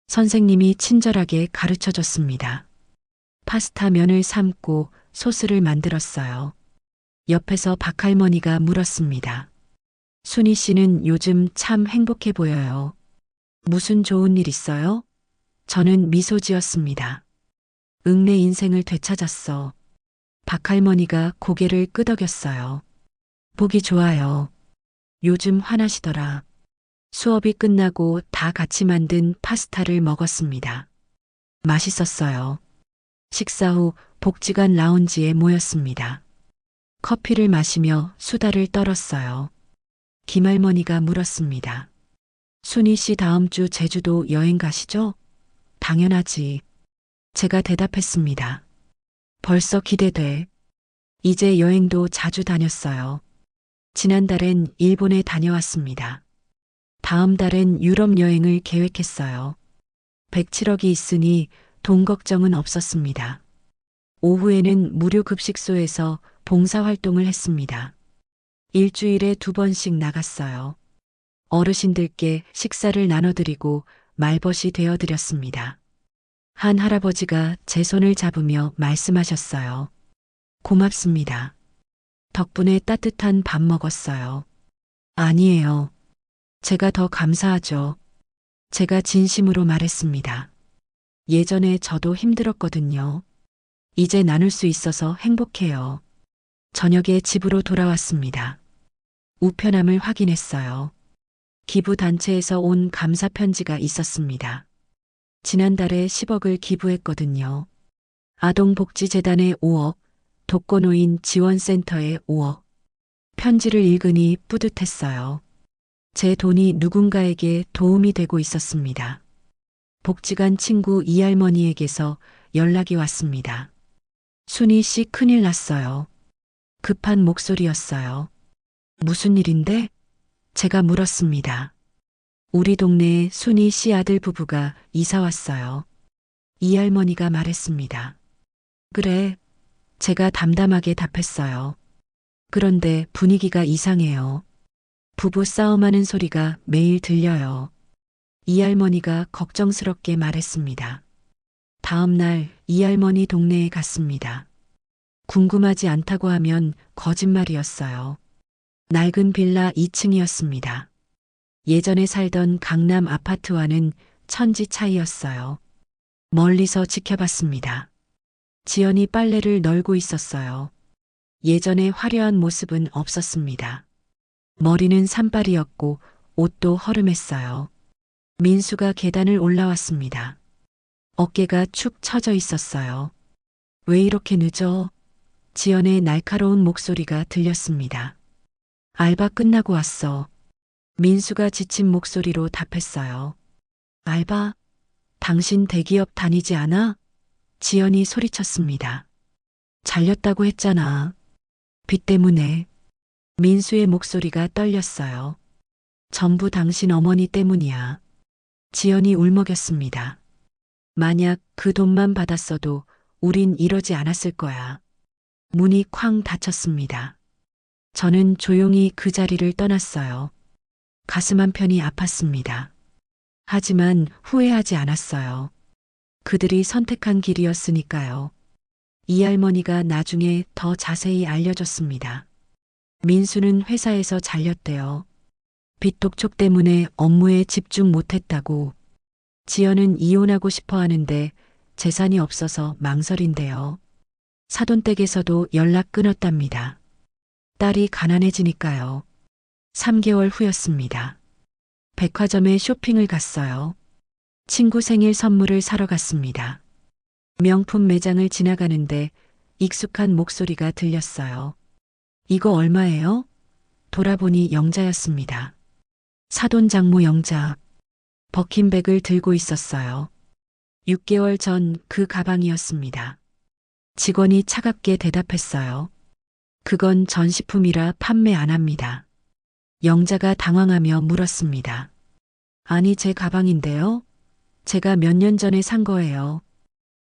선생님이 친절하게 가르쳐 줬습니다. 파스타 면을 삶고 소스를 만들었어요. 옆에서 박할머니가 물었습니다. 순희 씨는 요즘 참 행복해 보여요. 무슨 좋은 일 있어요? 저는 미소 지었습니다. 응, 내 인생을 되찾았어. 박할머니가 고개를 끄덕였어요. 보기 좋아요. 요즘 화나시더라. 수업이 끝나고 다 같이 만든 파스타를 먹었습니다. 맛있었어요. 식사 후 복지관 라운지에 모였습니다. 커피를 마시며 수다를 떨었어요. 김할머니가 물었습니다. 순희 씨 다음 주 제주도 여행 가시죠? 당연하지. 제가 대답했습니다. 벌써 기대돼. 이제 여행도 자주 다녔어요. 지난달엔 일본에 다녀왔습니다. 다음 달엔 유럽 여행을 계획했어요. 107억이 있으니 돈 걱정은 없었습니다. 오후에는 무료 급식소에서 봉사활동을 했습니다. 일주일에 2번씩 나갔어요. 어르신들께 식사를 나눠드리고 말벗이 되어드렸습니다. 한 할아버지가 제 손을 잡으며 말씀하셨어요. 고맙습니다. 덕분에 따뜻한 밥 먹었어요. 아니에요. 제가 더 감사하죠. 제가 진심으로 말했습니다. 예전에 저도 힘들었거든요. 이제 나눌 수 있어서 행복해요. 저녁에 집으로 돌아왔습니다. 우편함을 확인했어요. 기부단체에서 온 감사 편지가 있었습니다. 지난달에 10억을 기부했거든요. 아동복지재단에 5억, 독거노인 지원센터에 5억. 편지를 읽으니 뿌듯했어요. 제 돈이 누군가에게 도움이 되고 있었습니다. 복지관 친구 이할머니에게서 연락이 왔습니다. 순희 씨 큰일 났어요. 급한 목소리였어요. 무슨 일인데? 제가 물었습니다. 우리 동네에 순희 씨 아들 부부가 이사 왔어요. 이할머니가 말했습니다. 그래. 제가 담담하게 답했어요. 그런데 분위기가 이상해요. 부부 싸움하는 소리가 매일 들려요. 이할머니가 걱정스럽게 말했습니다. 다음 날 이할머니 동네에 갔습니다. 궁금하지 않다고 하면 거짓말이었어요. 낡은 빌라 2층이었습니다. 예전에 살던 강남 아파트와는 천지 차이였어요. 멀리서 지켜봤습니다. 지연이 빨래를 널고 있었어요. 예전의 화려한 모습은 없었습니다. 머리는 산발이었고 옷도 허름했어요. 민수가 계단을 올라왔습니다. 어깨가 축 처져 있었어요. 왜 이렇게 늦어? 지연의 날카로운 목소리가 들렸습니다. 알바 끝나고 왔어. 민수가 지친 목소리로 답했어요. 알바? 당신 대기업 다니지 않아? 지연이 소리쳤습니다. 잘렸다고 했잖아. 빚 때문에. 민수의 목소리가 떨렸어요. 전부 당신 어머니 때문이야. 지연이 울먹였습니다. 만약 그 돈만 받았어도 우린 이러지 않았을 거야. 문이 쾅 닫혔습니다. 저는 조용히 그 자리를 떠났어요. 가슴 한편이 아팠습니다. 하지만 후회하지 않았어요. 그들이 선택한 길이었으니까요. 이 할머니가 나중에 더 자세히 알려줬습니다. 민수는 회사에서 잘렸대요. 빚 독촉 때문에 업무에 집중 못했다고. 지연은 이혼하고 싶어 하는데 재산이 없어서 망설인대요. 사돈댁에서도 연락 끊었답니다. 딸이 가난해지니까요. 3개월 후였습니다. 백화점에 쇼핑을 갔어요. 친구 생일 선물을 사러 갔습니다. 명품 매장을 지나가는데 익숙한 목소리가 들렸어요. 이거 얼마예요? 돌아보니 영자였습니다. 사돈 장모 영자. 버킨백을 들고 있었어요. 6개월 전 그 가방이었습니다. 직원이 차갑게 대답했어요. 그건 전시품이라 판매 안 합니다. 영자가 당황하며 물었습니다. 아니, 제 가방인데요? 제가 몇 년 전에 산 거예요.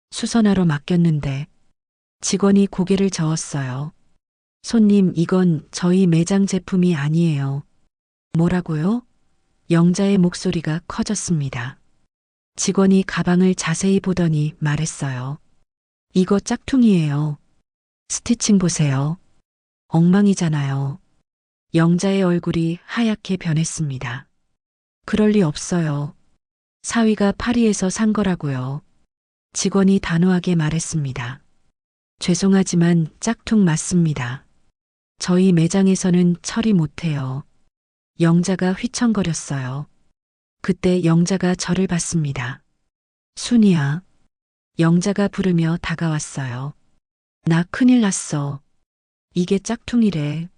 수선하러 맡겼는데. 직원이 고개를 저었어요. 손님, 이건 저희 매장 제품이 아니에요. 뭐라고요? 영자의 목소리가 커졌습니다. 직원이 가방을 자세히 보더니 말했어요. 이거 짝퉁이에요. 스티칭 보세요. 엉망이잖아요. 영자의 얼굴이 하얗게 변했습니다. 그럴 리 없어요. 사위가 파리에서 산 거라고요. 직원이 단호하게 말했습니다. 죄송하지만 짝퉁 맞습니다. 저희 매장에서는 처리 못해요. 영자가 휘청거렸어요. 그때 영자가 저를 봤습니다. 순이야. 영자가 부르며 다가왔어요. 나 큰일 났어. 이게 짝퉁이래.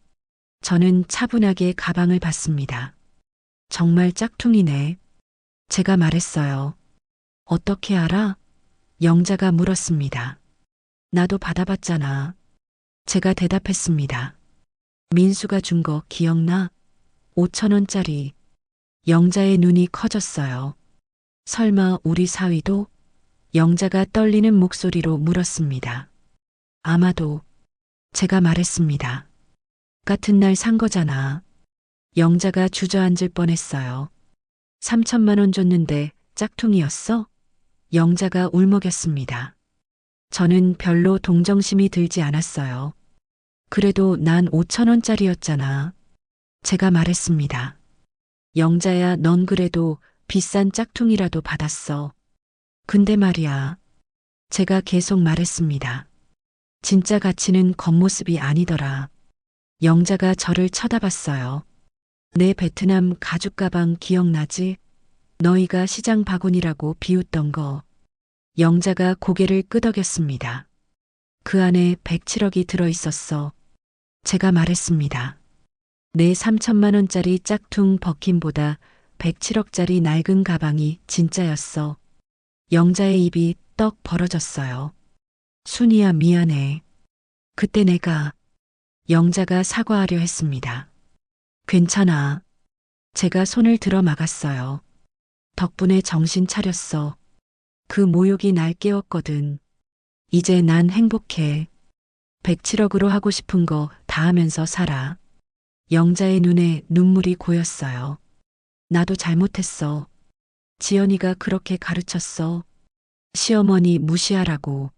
저는 차분하게 가방을 봤습니다. 정말 짝퉁이네. 제가 말했어요. 어떻게 알아? 영자가 물었습니다. 나도 받아봤잖아. 제가 대답했습니다. 민수가 준 거 기억나? 5,000원짜리. 영자의 눈이 커졌어요. 설마 우리 사위도? 영자가 떨리는 목소리로 물었습니다. 아마도. 제가 말했습니다. 같은 날 산 거잖아. 영자가 주저앉을 뻔했어요. 3천만 원 줬는데 짝퉁이었어? 영자가 울먹였습니다. 저는 별로 동정심이 들지 않았어요. 그래도 난 5,000원짜리였잖아. 제가 말했습니다. 영자야, 넌 그래도 비싼 짝퉁이라도 받았어. 근데 말이야. 제가 계속 말했습니다. 진짜 가치는 겉모습이 아니더라. 영자가 저를 쳐다봤어요. 내 베트남 가죽 가방 기억나지? 너희가 시장 바구니라고 비웃던 거. 영자가 고개를 끄덕였습니다. 그 안에 107억이 들어있었어. 제가 말했습니다. 내 3천만 원짜리 짝퉁 버킨보다 107억짜리 낡은 가방이 진짜였어. 영자의 입이 떡 벌어졌어요. 순이야, 미안해. 그때 내가. 영자가 사과하려 했습니다. 괜찮아. 제가 손을 들어 막았어요. 덕분에 정신 차렸어. 그 모욕이 날 깨웠거든. 이제 난 행복해. 107억으로 하고 싶은 거 다 하면서 살아. 영자의 눈에 눈물이 고였어요. 나도 잘못했어. 지연이가 그렇게 가르쳤어. 시어머니 무시하라고.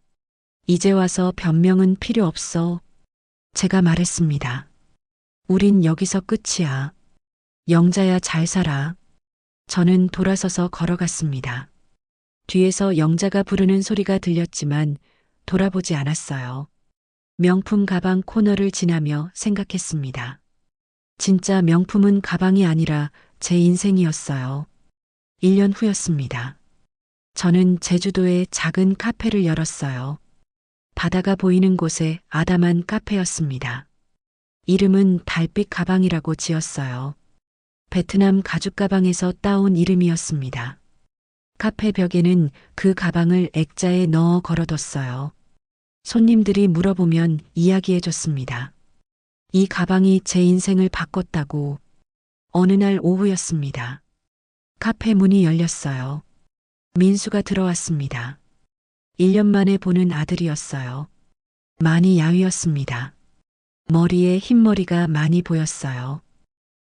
이제 와서 변명은 필요 없어. 제가 말했습니다. 우린 여기서 끝이야. 영자야, 잘 살아. 저는 돌아서서 걸어갔습니다. 뒤에서 영자가 부르는 소리가 들렸지만 돌아보지 않았어요. 명품 가방 코너를 지나며 생각했습니다. 진짜 명품은 가방이 아니라 제 인생이었어요. 1년 후였습니다. 저는 제주도에 작은 카페를 열었어요. 바다가 보이는 곳에 아담한 카페였습니다. 이름은 달빛 가방이라고 지었어요. 베트남 가죽 가방에서 따온 이름이었습니다. 카페 벽에는 그 가방을 액자에 넣어 걸어뒀어요. 손님들이 물어보면 이야기해줬습니다. 이 가방이 제 인생을 바꿨다고. 어느 날 오후였습니다. 카페 문이 열렸어요. 민수가 들어왔습니다. 1년 만에 보는 아들이었어요. 많이 야위었습니다. 머리에 흰머리가 많이 보였어요.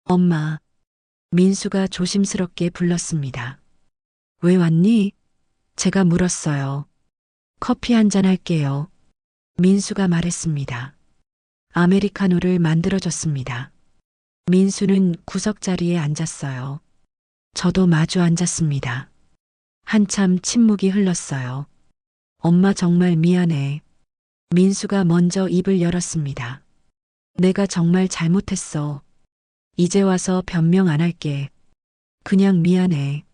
엄마. 민수가 조심스럽게 불렀습니다. 왜 왔니? 제가 물었어요. 커피 한잔 할게요. 민수가 말했습니다. 아메리카노를 만들어줬습니다. 민수는 구석자리에 앉았어요. 저도 마주 앉았습니다. 한참 침묵이 흘렀어요. 엄마 정말 미안해. 민수가 먼저 입을 열었습니다. 내가 정말 잘못했어. 이제 와서 변명 안 할게. 그냥 미안해.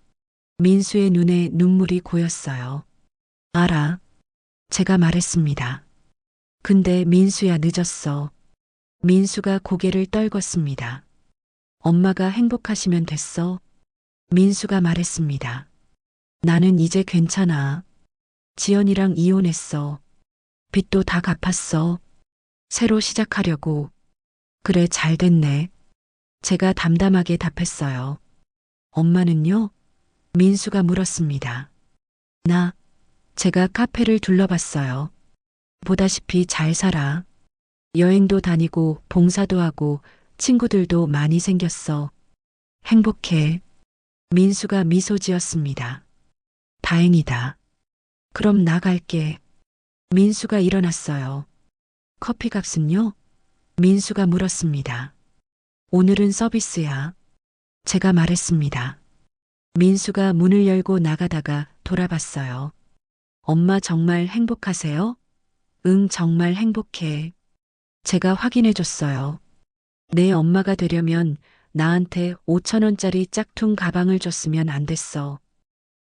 민수의 눈에 눈물이 고였어요. 알아. 제가 말했습니다. 근데 민수야, 늦었어. 민수가 고개를 떨궜습니다. 엄마가 행복하시면 됐어. 민수가 말했습니다. 나는 이제 괜찮아. 지연이랑 이혼했어. 빚도 다 갚았어. 새로 시작하려고. 그래, 잘 됐네. 제가 담담하게 답했어요. 엄마는요? 민수가 물었습니다. 제가 카페를 둘러봤어요. 보다시피 잘 살아. 여행도 다니고 봉사도 하고 친구들도 많이 생겼어. 행복해. 민수가 미소 지었습니다. 다행이다. 그럼 나갈게. 민수가 일어났어요. 커피값은요? 민수가 물었습니다. 오늘은 서비스야. 제가 말했습니다. 민수가 문을 열고 나가다가 돌아봤어요. 엄마 정말 행복하세요? 응, 정말 행복해. 제가 확인해 줬어요. 내 엄마가 되려면 나한테 5,000원짜리 짝퉁 가방을 줬으면 안 됐어.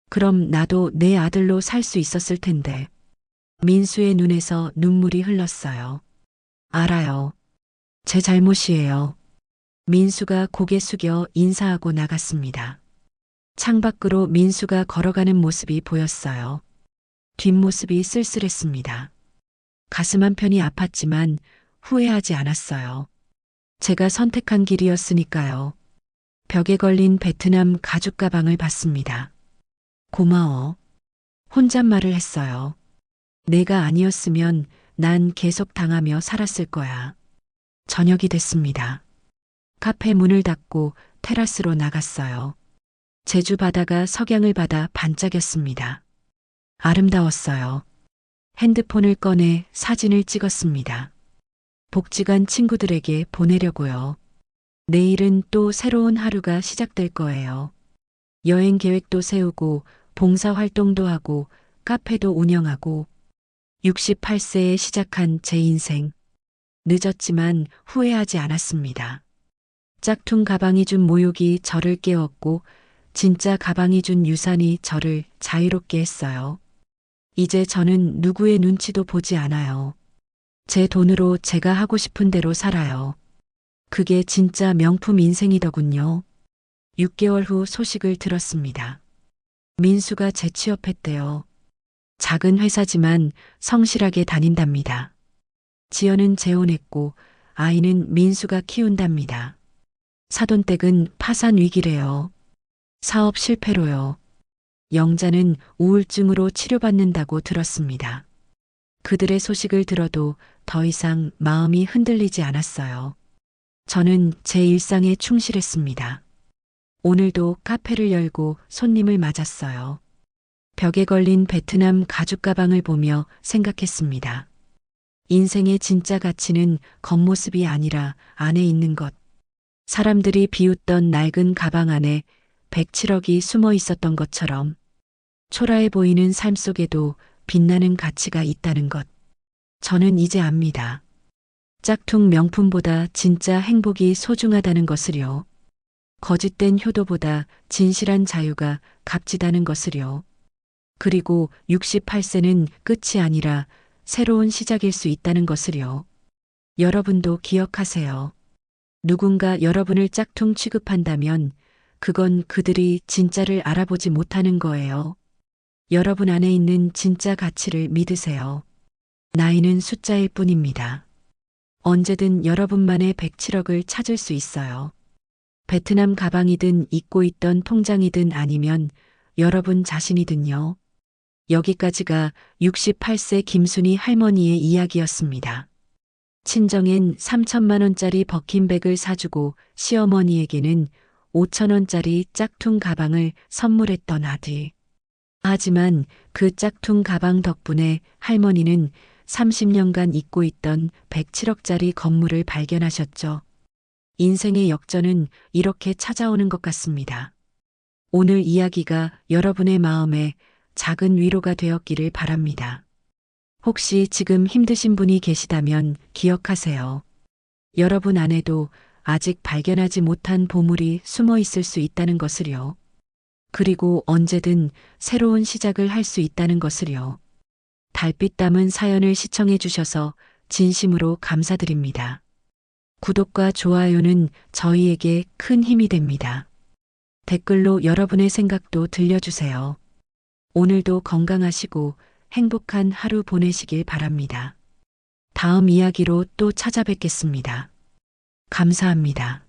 그럼 나도 내 아들로 살 수 있었을 텐데. 민수의 눈에서 눈물이 흘렀어요. 알아요. 제 잘못이에요. 민수가 고개 숙여 인사하고 나갔습니다. 창밖으로 민수가 걸어가는 모습이 보였어요. 뒷모습이 쓸쓸했습니다. 가슴 한편이 아팠지만 후회하지 않았어요. 제가 선택한 길이었으니까요. 벽에 걸린 베트남 가죽 가방을 봤습니다. 고마워. 혼잣말을 했어요. 내가 아니었으면 난 계속 당하며 살았을 거야. 저녁이 됐습니다. 카페 문을 닫고 테라스로 나갔어요. 제주 바다가 석양을 받아 반짝였습니다. 아름다웠어요. 핸드폰을 꺼내 사진을 찍었습니다. 복지관 친구들에게 보내려고요. 내일은 또 새로운 하루가 시작될 거예요. 여행 계획도 세우고 봉사 활동도 하고 카페도 운영하고 68세에 시작한 제 인생. 늦었지만 후회하지 않았습니다. 짝퉁 가방이 준 모욕이 저를 깨웠고 진짜 가방이 준 유산이 저를 자유롭게 했어요. 이제 저는 누구의 눈치도 보지 않아요. 제 돈으로 제가 하고 싶은 대로 살아요. 그게 진짜 명품 인생이더군요. 6개월 후 소식을 들었습니다. 민수가 재취업했대요. 작은 회사지만 성실하게 다닌답니다. 지연은 재혼했고 아이는 민수가 키운답니다. 사돈댁은 파산 위기래요. 사업 실패로요. 영자는 우울증으로 치료받는다고 들었습니다. 그들의 소식을 들어도 더 이상 마음이 흔들리지 않았어요. 저는 제 일상에 충실했습니다. 오늘도 카페를 열고 손님을 맞았어요. 벽에 걸린 베트남 가죽 가방을 보며 생각했습니다. 인생의 진짜 가치는 겉모습이 아니라 안에 있는 것. 사람들이 비웃던 낡은 가방 안에 107억이 숨어 있었던 것처럼 초라해 보이는 삶 속에도 빛나는 가치가 있다는 것. 저는 이제 압니다. 짝퉁 명품보다 진짜 행복이 소중하다는 것을요. 거짓된 효도보다 진실한 자유가 값지다는 것을요. 그리고 68세는 끝이 아니라 새로운 시작일 수 있다는 것을요. 여러분도 기억하세요. 누군가 여러분을 짝퉁 취급한다면 그건 그들이 진짜를 알아보지 못하는 거예요. 여러분 안에 있는 진짜 가치를 믿으세요. 나이는 숫자일 뿐입니다. 언제든 여러분만의 107억을 찾을 수 있어요. 베트남 가방이든 잊고 있던 통장이든 아니면 여러분 자신이든요. 여기까지가 68세 김순희 할머니의 이야기였습니다. 친정엔 3천만 원짜리 버킨백을 사주고 시어머니에게는 5천 원짜리 짝퉁 가방을 선물했던 아들. 하지만 그 짝퉁 가방 덕분에 할머니는 30년간 잊고 있던 107억짜리 건물을 발견하셨죠. 인생의 역전은 이렇게 찾아오는 것 같습니다. 오늘 이야기가 여러분의 마음에 작은 위로가 되었기를 바랍니다. 혹시 지금 힘드신 분이 계시다면 기억하세요. 여러분 안에도 아직 발견하지 못한 보물이 숨어 있을 수 있다는 것을요. 그리고 언제든 새로운 시작을 할 수 있다는 것을요. 달빛 담은 사연을 시청해 주셔서 진심으로 감사드립니다. 구독과 좋아요는 저희에게 큰 힘이 됩니다. 댓글로 여러분의 생각도 들려주세요. 오늘도 건강하시고 행복한 하루 보내시길 바랍니다. 다음 이야기로 또 찾아뵙겠습니다. 감사합니다.